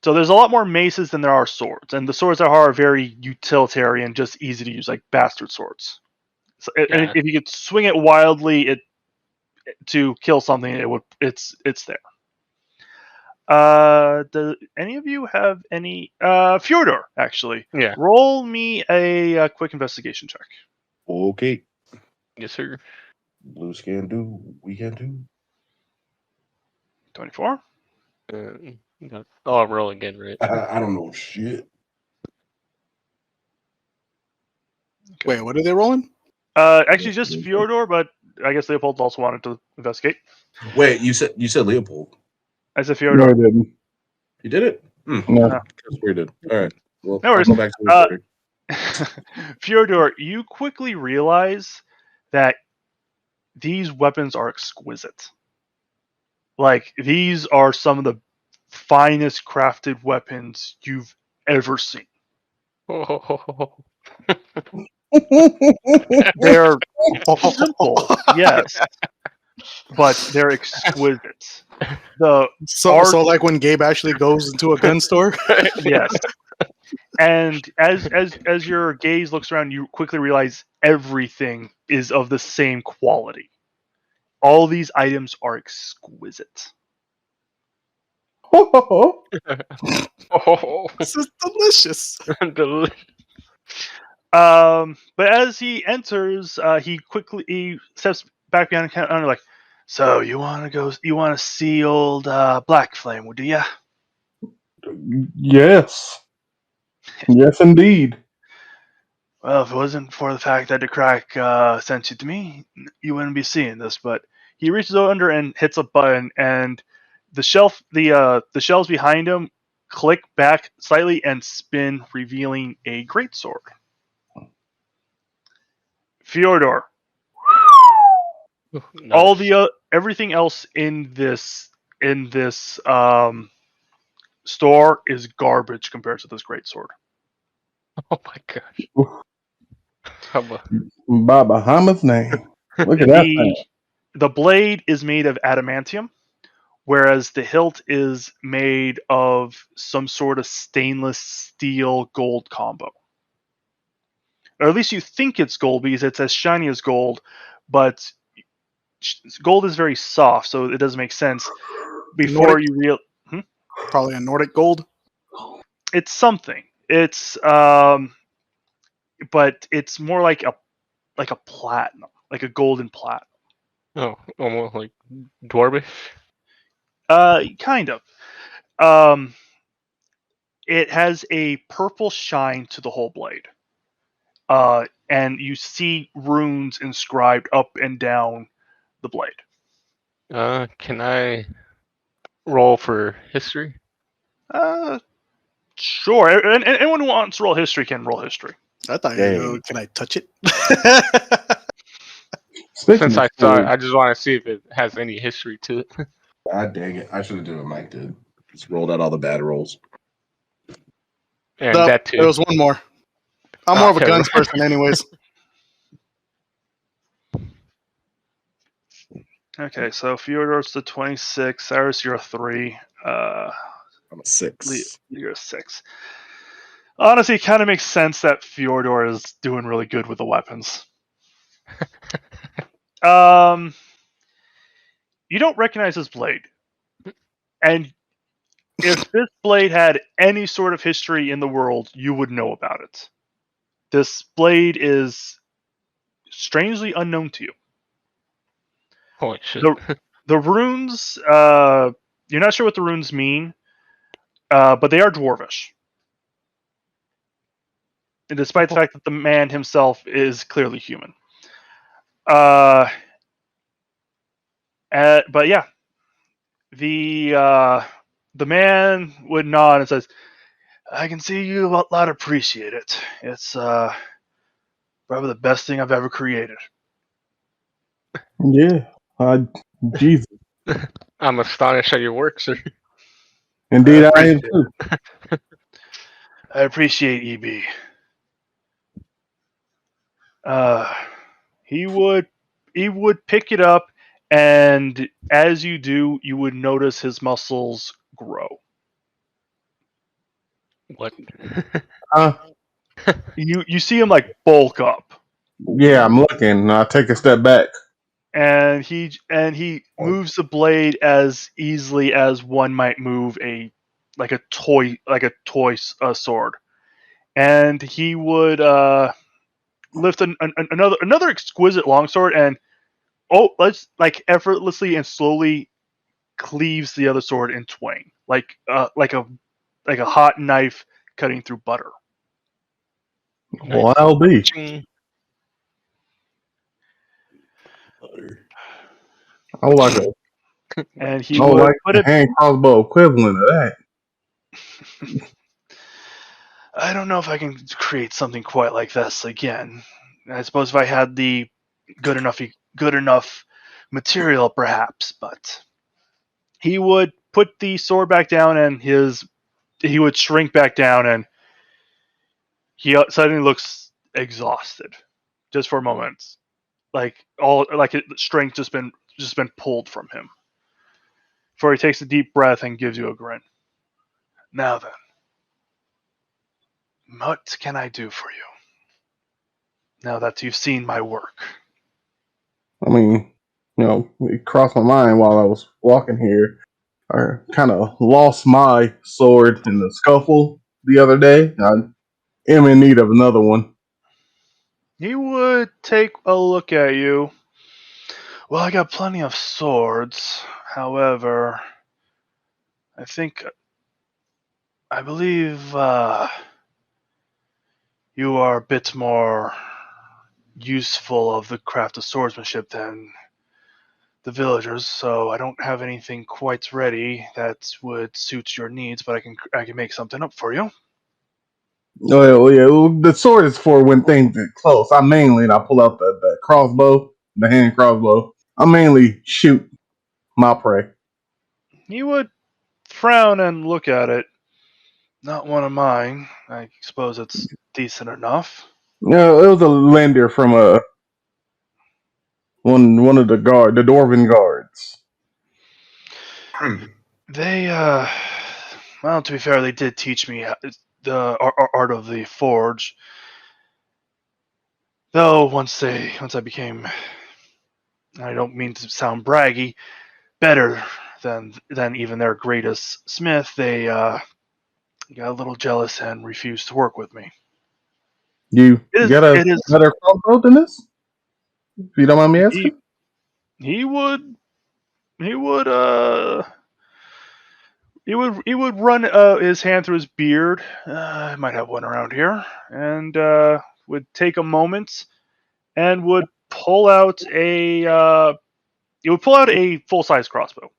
So there's a lot more maces than there are swords, and the swords that are very utilitarian, just easy to use, like bastard swords. So, and Yeah. if you could swing it wildly, to kill something, it's there. Do any of you have any? Fyodor, actually. Yeah. Roll me a quick investigation check. Okay. Yes, sir. Blues can do. We can do. 24. I'll roll again, right? I don't know shit. Wait, what are they rolling? Actually, just Fyodor, but I guess Leopold also wanted to investigate. Wait, you said Leopold. I said No, I Fyodor. didn't. You did it? No. That's weird. All right. Well, No worries. I'll go back to the recording. Fyodor, you quickly realize that these weapons are exquisite. Like, these are some of the finest crafted weapons you've ever seen. Oh, They're simple, yes, but they're exquisite. The So, art, so like when Gabe actually goes into a gun store. yes. And as your gaze looks around, you quickly realize everything is of the same quality. All these items are exquisite. oh, This is delicious. But as he enters, he steps back behind the counter, like, so you want to see old Black Flame, do ya? Yes. Yes, indeed. Well, if it wasn't for the fact that the crack sent you to me, you wouldn't be seeing this. But he reaches under and hits a button, and the shelves behind him click back slightly and spin, revealing a greatsword. Fyodor, all the everything else in this store is garbage compared to this greatsword. Oh my gosh. By Bahama's name. Look at that thing. The blade is made of adamantium, whereas the hilt is made of some sort of stainless steel gold combo. Or at least you think it's gold because it's as shiny as gold, but gold is very soft, so it doesn't make sense. Before Nordic? you real, Probably a Nordic gold. it's something. It's but it's more like a platinum, like a golden platinum. Oh, almost like dwarvish. Kind of. Um, it has a purple shine to the whole blade. And you see runes inscribed up and down the blade. Can I roll for history? Sure. And anyone who wants to roll history can roll history. I thought, can I touch it? Since I saw it, I just want to see if it has any history to it. God dang it! I should have done what Mike did. Just rolled out all the bad rolls. And Nope, that too. there was one more. I'm more of a guns person, anyways. Okay, so Fyodor's the 26. Cyrus, you're a 3. I'm a 6. You're a 6. Honestly, it kind of makes sense that Fyodor is doing really good with the weapons. You don't recognize his blade. And if this blade had any sort of history in the world, you would know about it. This blade is strangely unknown to you. Holy shit. The runes, you're not sure what the runes mean, but they are dwarvish. And despite the fact that the man himself is clearly human. But yeah, the man would nod and says, "I can see you a lot appreciate it. It's probably the best thing I've ever created." Yeah. Jesus. I'm astonished at your work, sir. Indeed, I am too. I appreciate EB. He would pick it up, and as you do, you would notice his muscles grow. What? You see him like bulk up. Yeah, I'm looking. I take a step back. And he moves the blade as easily as one might move a toy sword. And he would lift another exquisite longsword and effortlessly and slowly cleaves the other sword in twain, like a hot knife cutting through butter. Well, I'll be. I would like And he I would would like put a it. hand crossbow equivalent of that. I don't know if I can create something quite like this again. I suppose if I had the good enough material, perhaps. But he would put the sword back down, and he would shrink back down, and he suddenly looks exhausted, just for a moment, strength just been pulled from him. Before he takes a deep breath and gives you a grin. Now then, what can I do for you? Now that you've seen my work. I mean, it crossed my mind while I was walking here. I kind of lost my sword in the scuffle the other day. I am in need of another one. He would take a look at you. Well, I got plenty of swords. However, I believe you are a bit more useful of the craft of swordsmanship than the villagers, so I don't have anything quite ready that would suit your needs, but I can make something up for you. Oh yeah, the sword is for when things get close. I pull out the crossbow, the hand crossbow. I mainly shoot my prey. He would frown and look at it. Not one of mine. I suppose it's decent enough. No, it was a lender from one of the dwarven guards. They, well, to be fair, they did teach me the art of the forge. Though once I became, I don't mean to sound braggy, better than even their greatest smith, they got a little jealous and refused to work with me. You got a It is. better crossbow than this? If you don't mind me asking. He would run his hand through his beard. I might have one around here, and would take a moment and would pull out a full size crossbow.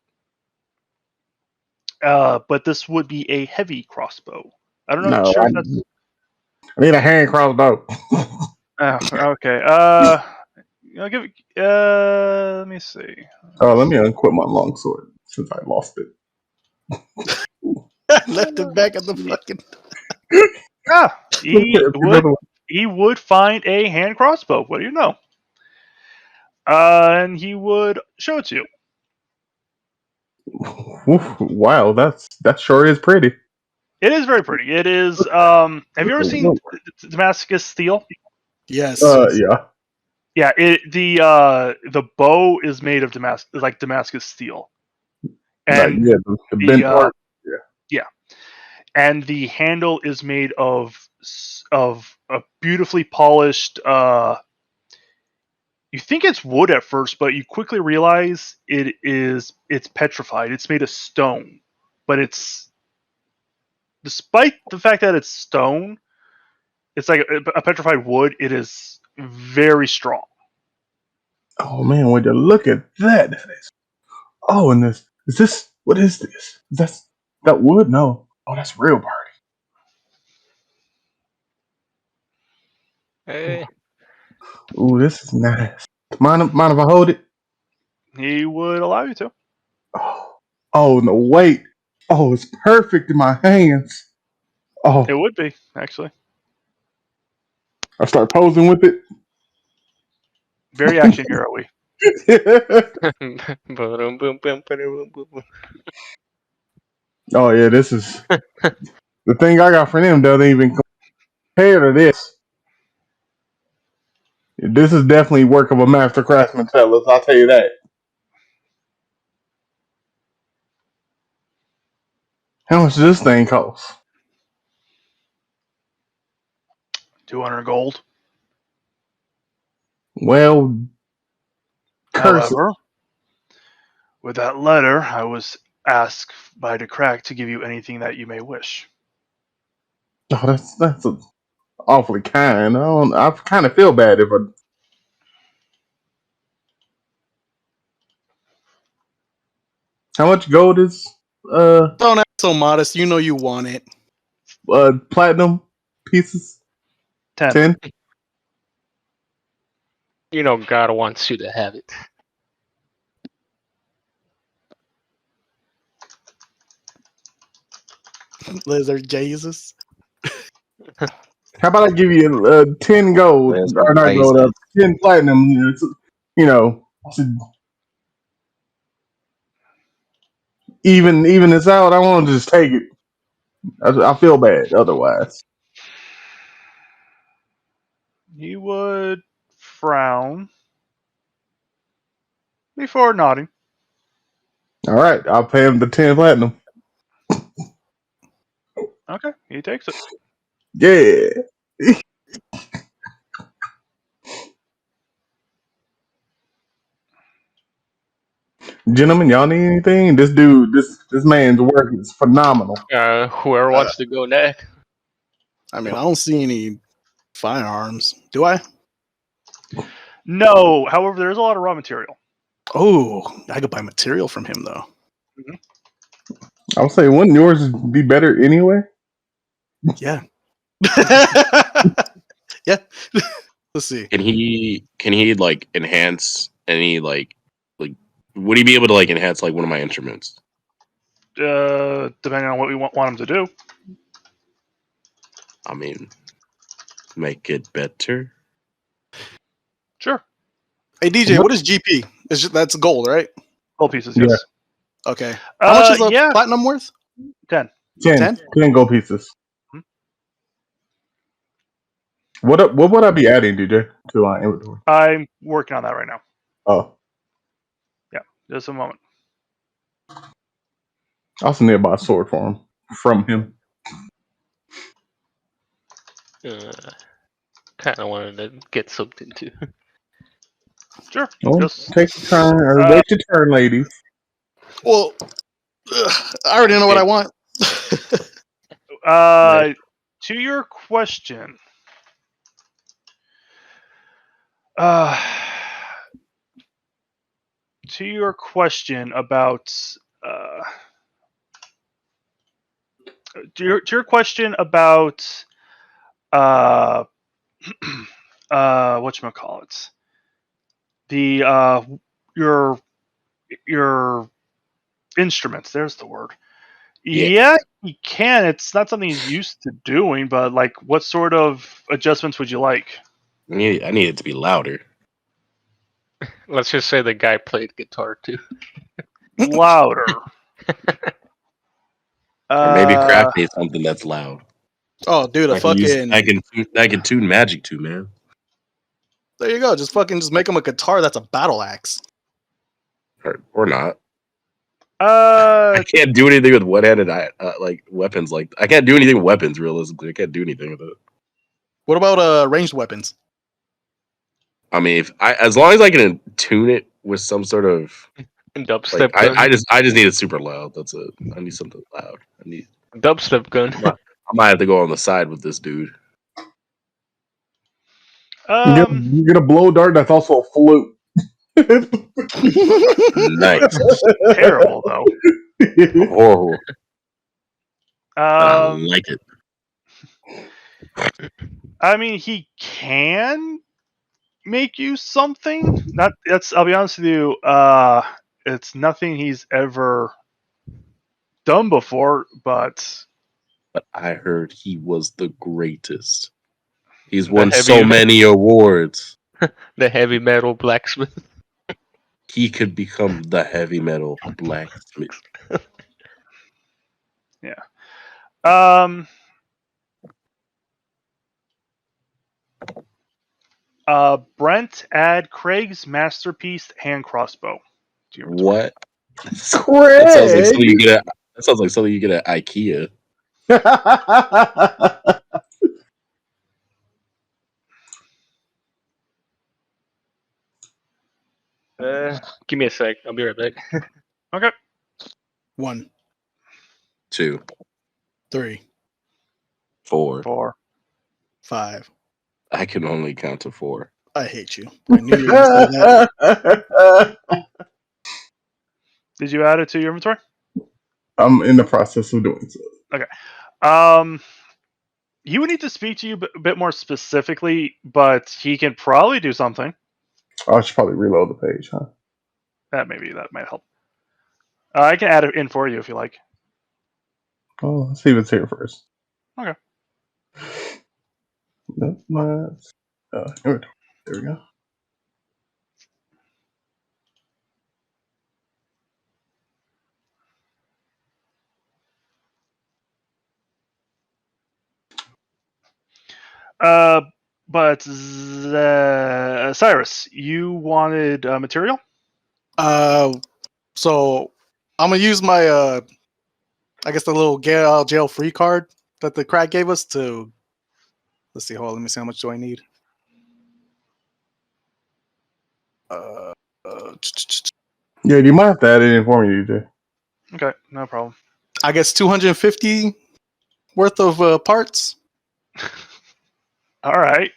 But this would be a heavy crossbow, I don't know. No, Sure, I if that's need a hand crossbow. okay. I'll give it. Let me see. Oh, let me unequip my longsword since I lost it. Left it back at the fucking. Ah, Okay, another one. he would find a hand crossbow. What do you know? And he would show it to you. Oof, wow, that sure is pretty. It is very pretty. It is. Have you ever seen Damascus steel? Yes. Yeah. Yeah. The bow is made of Damascus steel, Like, and yeah, the bent part. yeah, and the handle is made of a beautifully polished. You think it's wood at first, but you quickly realize it's petrified. It's made of stone, but it's despite the fact that it's stone, it's like a petrified wood. It is very strong. Oh man, would you look at that? Oh, and this is this. What is this? That wood? No. Oh, that's real party. Hey, Ooh, this is nice. Mind if I hold it? He would allow you to. Oh no, wait. Oh, it's perfect in my hands. It Oh, would be actually I start posing with it. very action hero-y. boom, boom, boom, boom, boom. Oh yeah, this is the thing I got for them. Doesn't even compare to this. This is definitely work of a master craftsman, fellas. I'll tell you that. How much does this thing cost? 200 gold. Well, curse it. However, with that letter, I was asked by the crack to give you anything that you may wish. Oh, that's awfully kind. I kind of feel bad if I. How much gold is Don't act so modest. You know you want it. platinum pieces? 10. 10? You know, God wants you to have it. Lizard Jesus. How about I give you 10 gold There's or not gold, amazing. 10 platinum? You know, to even this out. I want to just take it. I feel bad otherwise. He would frown before nodding. All right, I'll pay him the 10 platinum. Okay, he takes it. Yeah. Gentlemen, y'all need anything? This man's work is phenomenal. Whoever wants to go next. I mean, I don't see any firearms. Do I? No, however, there is a lot of raw material. Oh, I could buy material from him though. I would say, wouldn't yours be better anyway? Yeah. Yeah. Let's see. Can he like enhance any like would he be able to like enhance like one of my instruments? Depending on what we want him to do. I mean, make it better. Sure. Hey DJ, what is GP? That's gold, right? Gold pieces, Yeah. yes. Okay. How much is a Yeah, platinum worth? 10. 10 gold pieces. Hmm? What would I be adding, DJ, to my inventory? I'm working on that right now. Oh, Just a moment. I also need to buy a sword for him from him. Kind of wanted to get something too. Sure. Oh, Just take your turn, or wait your turn, ladies. Well, I already know what I want. to your question. To your question about to your question about whatchamacallit, the your instruments. There's the word. Yeah. Yeah, he can. It's not something he's used to doing, but like, what sort of adjustments would you like? I need it to be louder. Let's just say the guy played guitar too. Louder. Or maybe craft me something that's loud. Oh, dude, a fucking. I can tune magic to, man. There you go. Just make him a guitar that's a battle axe. Or not. I Uh, can't do anything with one-handed like weapons. Like I can't do anything with weapons. Realistically, I can't do anything with it. What about ranged weapons? I mean, as long as I can tune it with some sort of Dubstep like, gun. I just need it super loud. That's it. I need something loud. Dubstep gun. I might have to go on the side with this dude. You get a blow dart that's also a flute. Nice. terrible though. Horrible. I like it. I mean, he can make you something. Not that's. I'll be honest with you. It's nothing he's ever done before, but But I heard he was the greatest. He's The won so heavy- many awards. The heavy metal blacksmith. He could become the heavy metal blacksmith. um. Brent, add Craig's masterpiece hand crossbow to your inventory. What? Craig. That sounds like something you get at. That sounds like something you get at IKEA. Give me a sec. I'll be right back. Okay. 1, 2, 3, 4. 4. 5. I can only count to 4. I hate you. I knew you were going to say that. Did you add it to your inventory? I'm in the process of doing so. He would need to speak to you a bit more specifically, but he can probably do something. I should probably reload the page, huh? That might help. I can add it in for you if you like. Oh, let's see if it's here first. Okay. Here we go. But Cyrus, you wanted material? So I'm gonna use my I guess the little jail free card that the crack gave us to. Let's see. Hold on. Let me see how much do I need. Yeah, you might have to add it in for me, DJ. Okay, no problem. I guess 250 worth of parts. All right.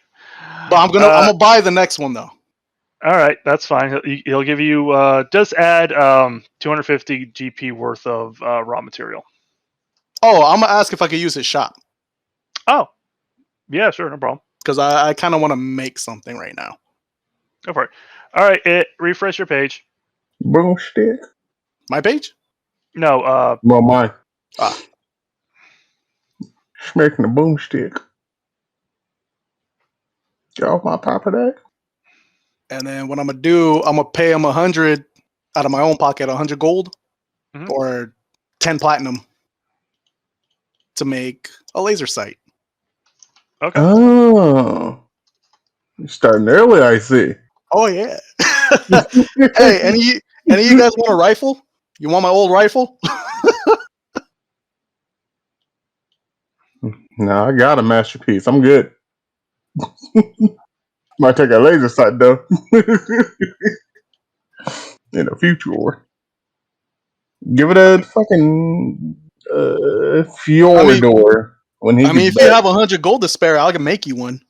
But I'm gonna buy the next one though. All right, that's fine. He'll give you just add 250 GP worth of raw material. Oh, I'm gonna ask if I could use his shop Oh, yeah, sure, no problem. because I kind of want to make something right now. Go for it. All right, refresh your page. Broomstick? My page? No, Well, mine. Ah. Making a boomstick. Get off my property. And then what I'm gonna do, I'm gonna pay him 100 out of my own pocket, 100 gold or 10 platinum to make a laser sight. Okay. Oh, you're starting early, I see. Oh yeah. Hey, any of you guys want a rifle? You want my old rifle? No, I got a masterpiece. I'm good. Might take a laser sight though. In the future. Give it a fucking Fjordor. When he if you have 100 gold to spare, I can make you one.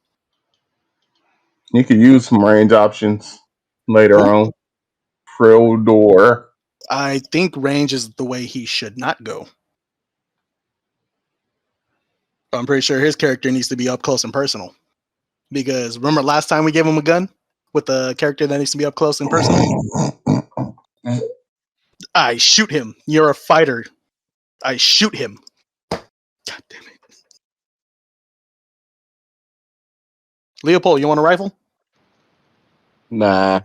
You could use some range options later on. Fjordor. I think range is the way he should not go. I'm pretty sure his character needs to be up close and personal. Because remember last time we gave him a gun with a character that needs to be up close and personal? I shoot him. You're a fighter. I shoot him. God damn it. Leopold, you want a rifle? Nah.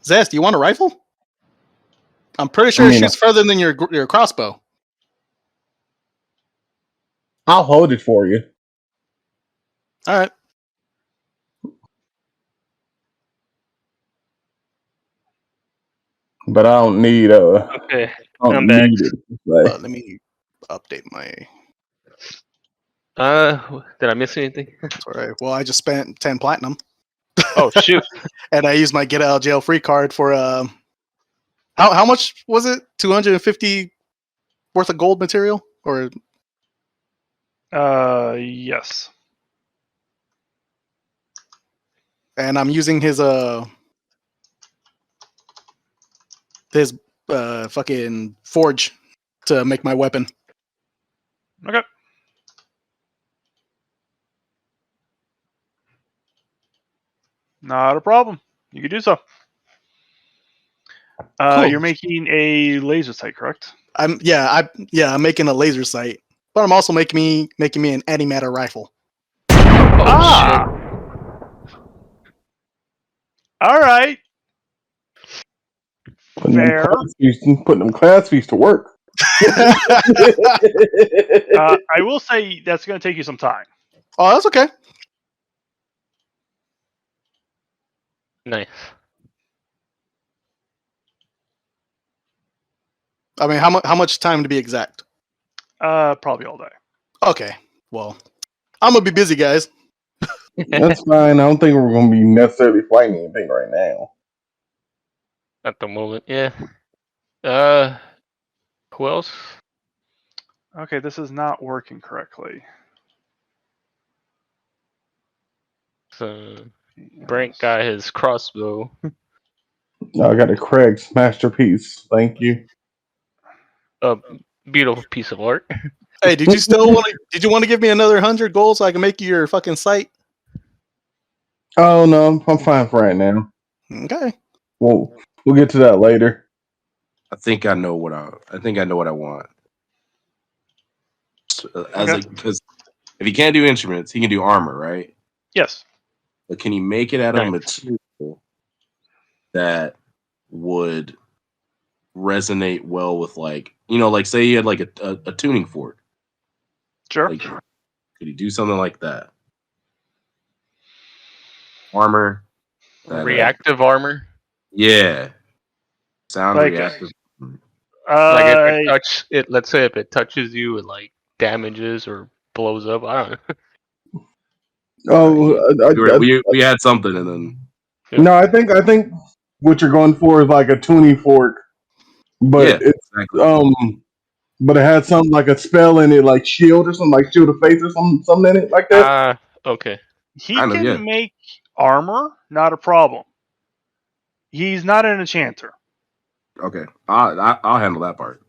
Zest, you want a rifle? I'm pretty sure it shoots further than your crossbow. I'll hold it for you. All right. But I don't need Okay, I'm back. need it. Like, Let me update my. Did I miss anything? That's all right. Well, I just spent 10 platinum. Oh shoot! And I used my get out of jail free card for how much was it? 250 worth of gold material or Yes. and I'm using his fucking forge to make my weapon. Okay. Not a problem. You can do so. Cool. You're making a laser sight, correct? I'm making a laser sight, but I'm also making me an antimatter rifle. Oh All right. Fair. Putting them class fees to work. I will say that's going to take you some time. Oh, that's okay. Nice. I mean, how much time to be exact? Probably all day. Okay. Well, I'm gonna be busy, guys. That's fine. I don't think we're going to be necessarily fighting anything right now. At the moment, yeah. Who else? Okay, this is not working correctly. So Brent got his crossbow. I got a Craig's masterpiece. Thank you. A beautiful piece of art. Hey, did you want to give me another 100 gold so I can make you your fucking site? Oh no, I'm fine for right now. Okay. We'll get to that later. I think I know what I want. Because if he can't do instruments, he can do armor, right? Yes. But can he make it out of Nice. material that would resonate well with, like, like say he had like a tuning fork? Sure. Like, could he do something like that? Armor. Reactive armor. Yeah. Sound Like, reactive. Like if it touch it, let's say if it touches you, it like damages or blows up. I don't know. Oh, we had something, and then no, I think what you're going for is like a tuning fork, but it's exactly. but it had something like a spell in it, like shield or something, like shield of faith or something in it like that. Okay. He can make armor, not a problem. He's not an enchanter. Okay, I'll handle that part.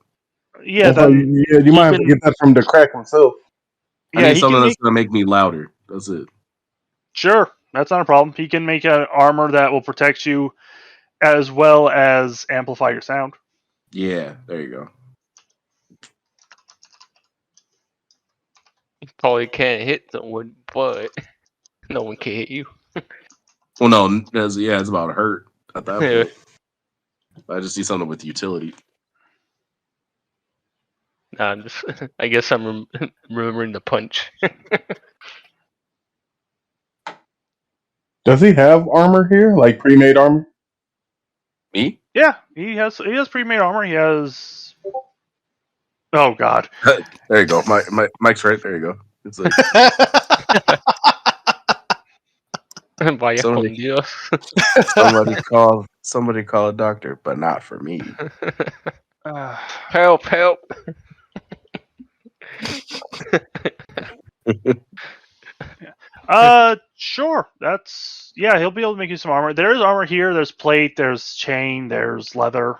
Yeah, you might have to get that from the crack himself. I need something that's gonna make me louder. That's it. Sure, that's not a problem. He can make an armor that will protect you as well as amplify your sound. Yeah, there you go. You probably can't hit someone, but no one can hit you. Well, no, it's about hurt at that point. I just need something with utility. I guess I'm remembering the punch. Does he have armor here, like pre-made armor? Me? Yeah, he has pre-made armor. He has. Oh God! There you go. Mike's right. There you go. It's like somebody call a doctor, but not for me. Help! Sure. He'll be able to make you some armor. There is armor here. There's plate. There's chain. There's leather.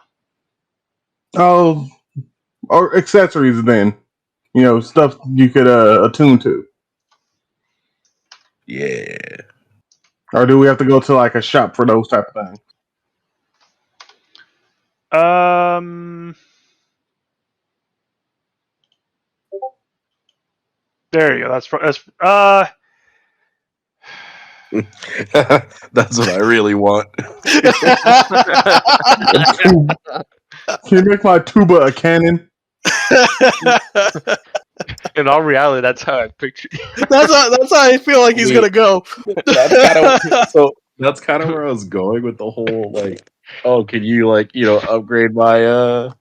Oh, or accessories then. stuff you could attune to. Yeah. Or do we have to go to like a shop for those type of things? There you go. That's That's what I really want. Can you make my tuba a cannon? In all reality, that's how I picture. That's how I feel like he's gonna go. That's kind of that's kind of where I was going with the whole like, oh, can you upgrade my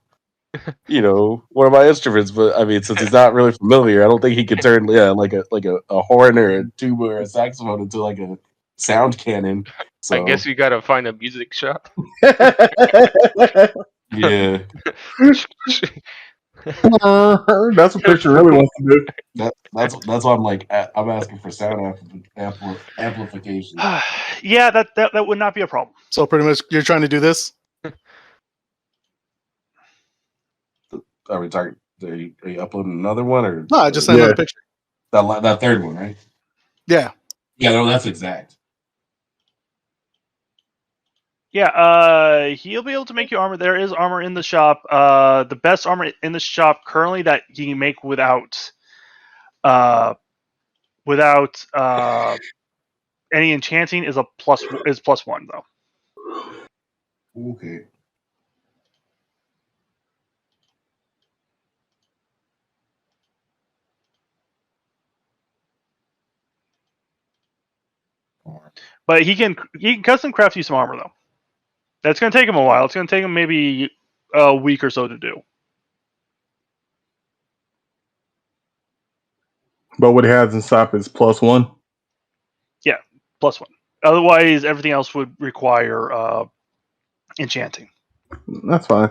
one of my instruments? But I mean, since he's not really familiar, I don't think he could turn like a horn or a tuba or a saxophone into like a sound cannon. So I guess you gotta find a music shop. yeah, That's what Christian really wants to do. that's why I'm like I'm asking for sound amplification. yeah, that would not be a problem. So pretty much, you're trying to do this. Are we talking? Are you uploading another one or No, I just sent another picture. that third one, right? Yeah. Yeah, no, that's exact. Yeah, he'll be able to make you armor. There is armor in the shop. The best armor in the shop currently that he can make without any enchanting is +1 though. Okay. But he can custom craft you some armor though. That's going to take him a while. It's going to take him maybe a week or so to do. But what it has in stock is +1. Yeah, +1. Otherwise, everything else would require enchanting. That's fine.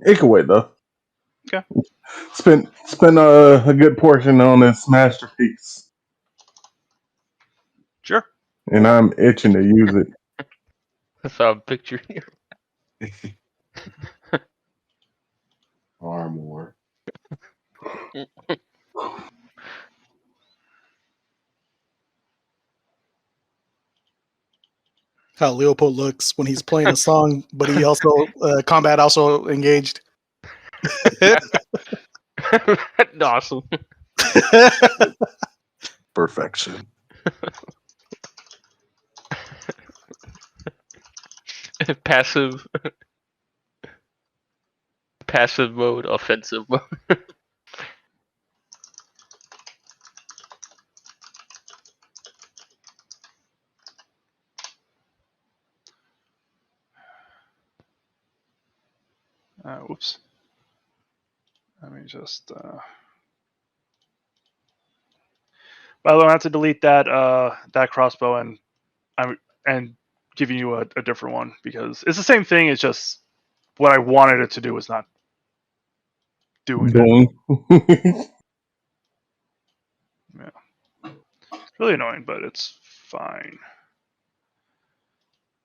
It can wait though. Okay. Spend a good portion on this masterpiece, Sure. and I'm itching to use it. That's how I'm picturing it. Armor. How Leopold looks when he's playing a song, but he also combat also engaged. Awesome. Perfection. Passive mode, offensive mode. Oops. Let me just. By the way, I have to delete that crossbow and giving you a different one because it's the same thing. It's just what I wanted it to do was not doing it. Yeah. It's really annoying, but it's fine.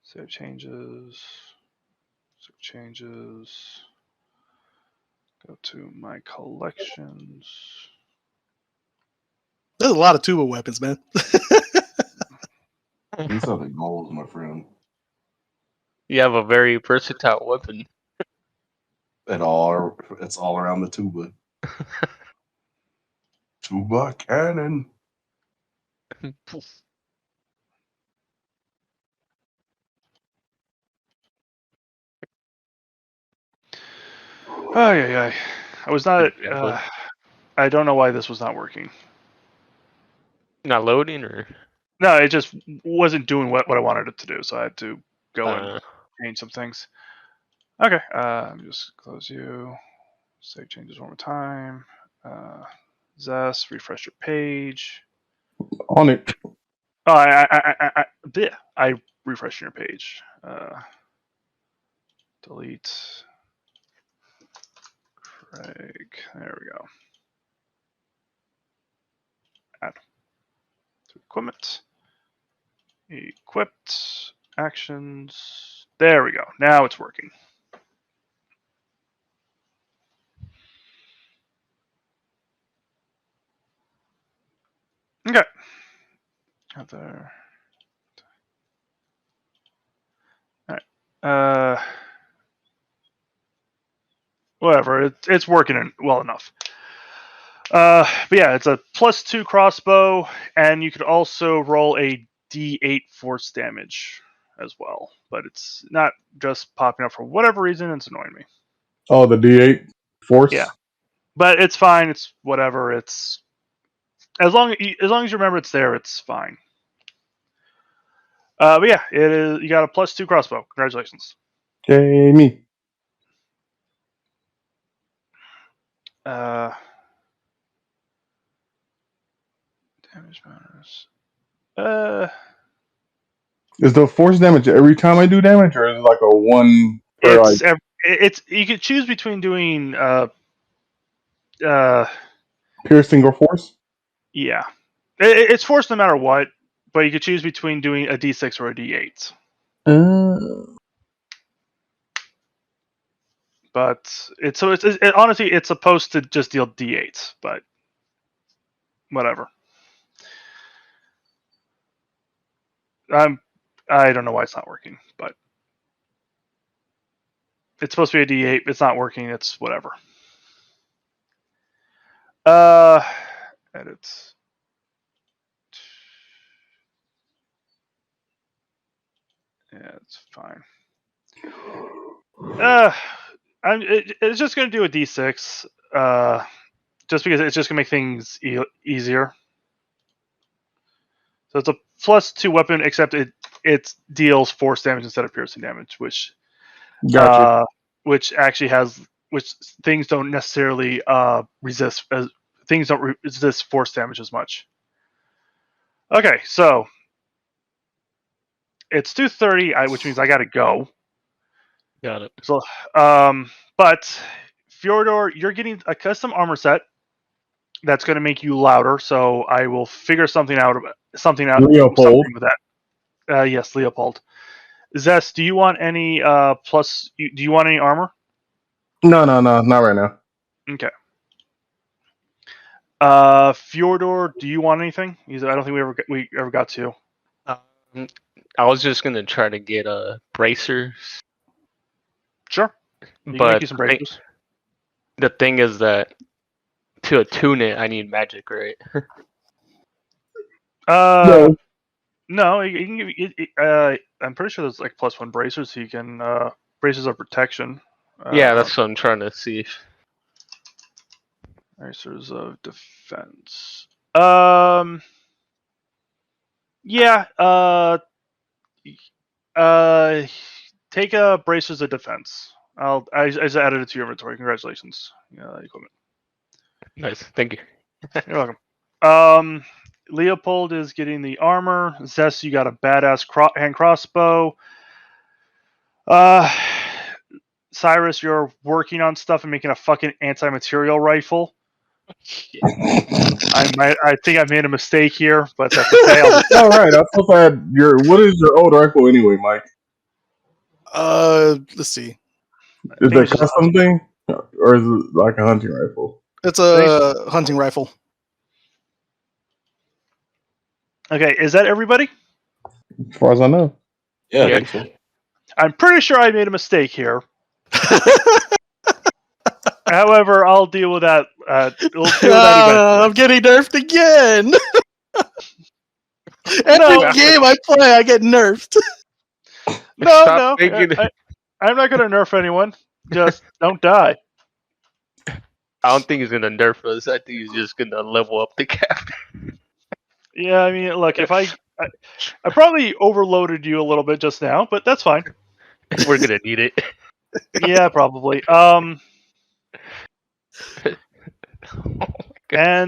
Save changes. Save changes. Go to my collections. There's a lot of tuba weapons, man. These are the goals, my friend. You have a very versatile weapon. It's all around the tuba. Tuba cannon. Oh yeah. I was not. I don't know why this was not working. Not loading, or No, it just wasn't doing what I wanted it to do, so I had to go and change some things. Okay, just close you. Save changes one more time. Zest, refresh your page. On it. Oh, I refreshed your page. Delete. Craig. There we go. Add to equipment. Equipped. Actions. There we go. Now it's working. Okay. Out there. All right. Whatever. It's working well enough. But yeah, it's a +2 crossbow, and you could also roll a D8 force damage as well. But it's not just popping up for whatever reason. It's annoying me. Oh, the D8 force. Yeah, but it's fine. It's whatever. It's as long as you remember it's there, it's fine. But yeah, it is. You got a +2 crossbow. Congratulations. Jamie. Damage bonus. Is the force damage every time I do damage, or is it like a one per like? It's you can choose between doing Piercing or force? Yeah, it's force no matter what, but you could choose between doing a D6 or a D8. But honestly it's supposed to just deal D8s, but whatever. I don't know why it's not working, but it's supposed to be a D8. It's not working. It's whatever. Edits. Yeah, it's fine. It's just gonna do a D6. Just because it's just gonna make things easier. So it's a +2 weapon, except it deals force damage instead of piercing damage, which Gotcha. Which actually which things don't necessarily resist as things don't resist force damage as much. Okay, so it's 2:30, which means I gotta go. Got it. So, but Fyodor, you're getting a custom armor set that's going to make you louder. So I will figure something out. Something with that. Yes, Leopold. Zest, do you want any plus? Do you want any armor? No, not right now. Okay. Fyodor, do you want anything? I don't think we ever got to. I was just gonna try to get bracers. Sure. But make you some bracers. The thing is that to attune it, I need magic, right? No, you can give. I'm pretty sure there's like +1 bracers, so you can bracers of protection. Yeah, that's what I'm trying to see. Bracers of defense. Yeah. Take a bracers of defense. I just added it to your inventory. Congratulations. Equipment. Nice, thank you. You're welcome. Leopold is getting the armor. Zess, you got a badass hand crossbow. Cyrus, you're working on stuff and making a fucking anti-material rifle. I think I made a mistake here, but that's okay. All right, I thought that what is your old rifle anyway, Mike? Let's see. Is it a custom thing, or is it like a hunting rifle? It's a hunting rifle. Okay, is that everybody? As far as I know. Yeah, I think so. I'm pretty sure I made a mistake here. However, I'll deal with that. I'm getting nerfed again. Every game I play, I get nerfed. No. I'm not going to nerf anyone. Just don't die. I don't think he's going to nerf us. I think he's just going to level up the cap. Yeah, I mean, look, if I probably overloaded you a little bit just now, but that's fine. We're going to need it. Yeah, probably. And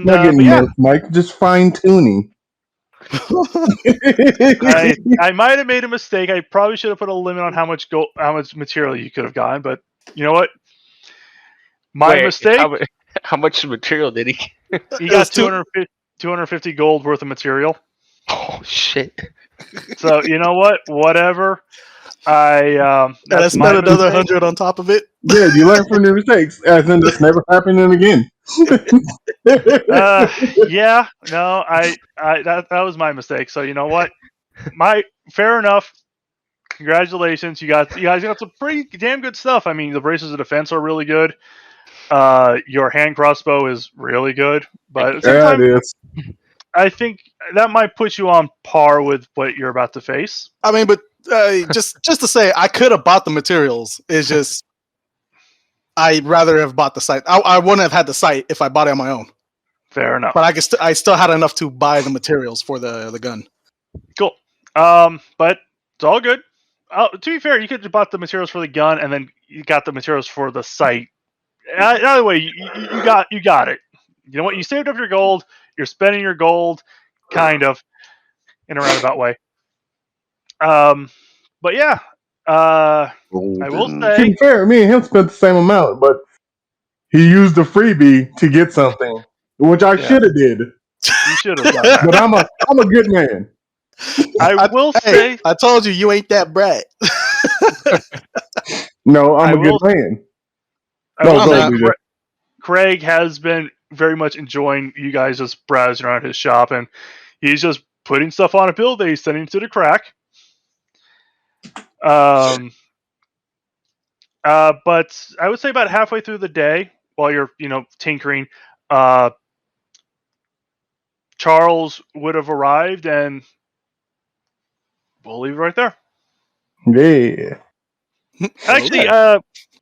not getting nerfed, Mike. Just fine tuning. I might have made a mistake. I probably should have put a limit on how much material you could have gotten, but you know what? Mistake. How much material did he? He got 250 gold worth of material. Oh shit! So you know what? Whatever. I spent another 100 on top of it. Yeah, you learn from your mistakes, as in that's never happening again. Yeah, no, that was my mistake. So you know what? Fair enough. Congratulations, you guys got some pretty damn good stuff. I mean, the braces of defense are really good. Your hand crossbow is really good, but at the same Yeah, it time, is. I think that might put you on par with what you're about to face. I mean, but just to say, I could have bought the materials. It's just I'd rather have bought the site. I wouldn't have had the site if I bought it on my own. Fair enough. But I still had enough to buy the materials for the gun. Cool. But it's all good. To be fair, you could have bought the materials for the gun and then you got the materials for the site. Either way, you got it. You know what? You saved up your gold. You're spending your gold, kind of, in a roundabout way. But yeah, I will To say, be fair, me and him spent the same amount, but he used the freebie to get something, which I should have did. You should have done that. But I'm a good man. I will say, I told you ain't that brat. No, I'm I a will- good man. I No, will go say, ahead, BJ. Craig has been very much enjoying you guys just browsing around his shop, and he's just putting stuff on a bill that he's sending to the crack. But I would say about halfway through the day, while you're tinkering, Charles would have arrived, and we'll leave it right there. Yeah. Actually,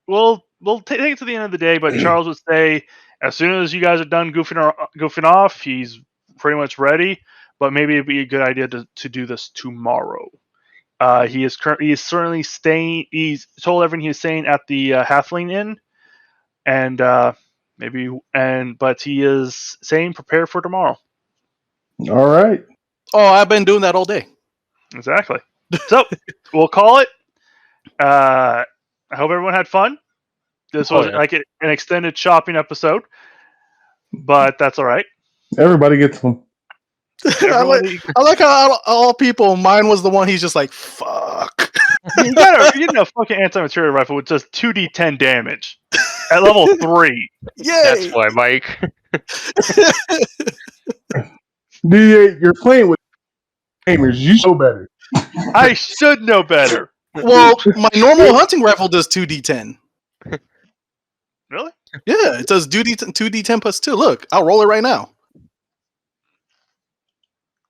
we'll take it to the end of the day, but Charles would say as soon as you guys are done goofing off, he's pretty much ready. But maybe it'd be a good idea to do this tomorrow. He is certainly staying. He's told everyone he's staying at the Halfling Inn, and but he is saying prepare for tomorrow. All right. Oh, I've been doing that all day. Exactly. So we'll call it. I hope everyone had fun. This was like an extended shopping episode, but that's all right. Everybody gets one. I like how all people. Mine was the one. He's just like fuck. You got a fucking anti-material rifle with just 2d10 damage at level 3. Yay! That's why, Mike. You're playing with gamers. You know better. I should know better. Well, my normal hunting rifle does 2d10. Really? Yeah, it does 2d10 plus 2. Look, I'll roll it right now.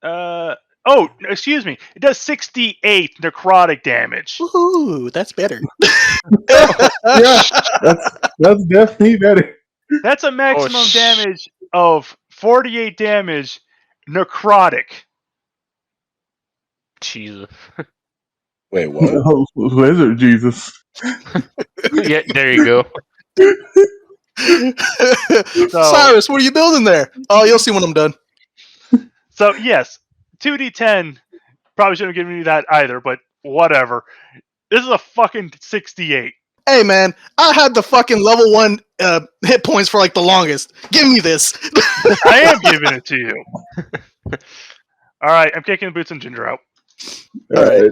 Oh, excuse me. It does 68 necrotic damage. Ooh, that's better. Yeah, that's definitely better. That's a maximum damage of 48 damage necrotic. Jesus. Wait, what? Oh, Lizard Jesus. Yeah, there you go. Cyrus, what are you building there? Oh, you'll see when I'm done. So, yes, 2d10 probably shouldn't have given you that either, but whatever. This is a fucking 68. Hey, man, I had the fucking level 1 hit points for like the longest. Give me this. I am giving it to you. All right, I'm kicking the boots and Ginger out. All right.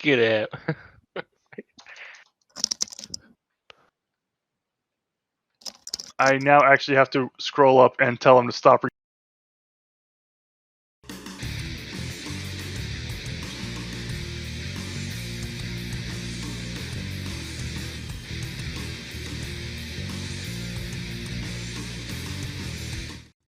Get out. I now actually have to scroll up and tell him to stop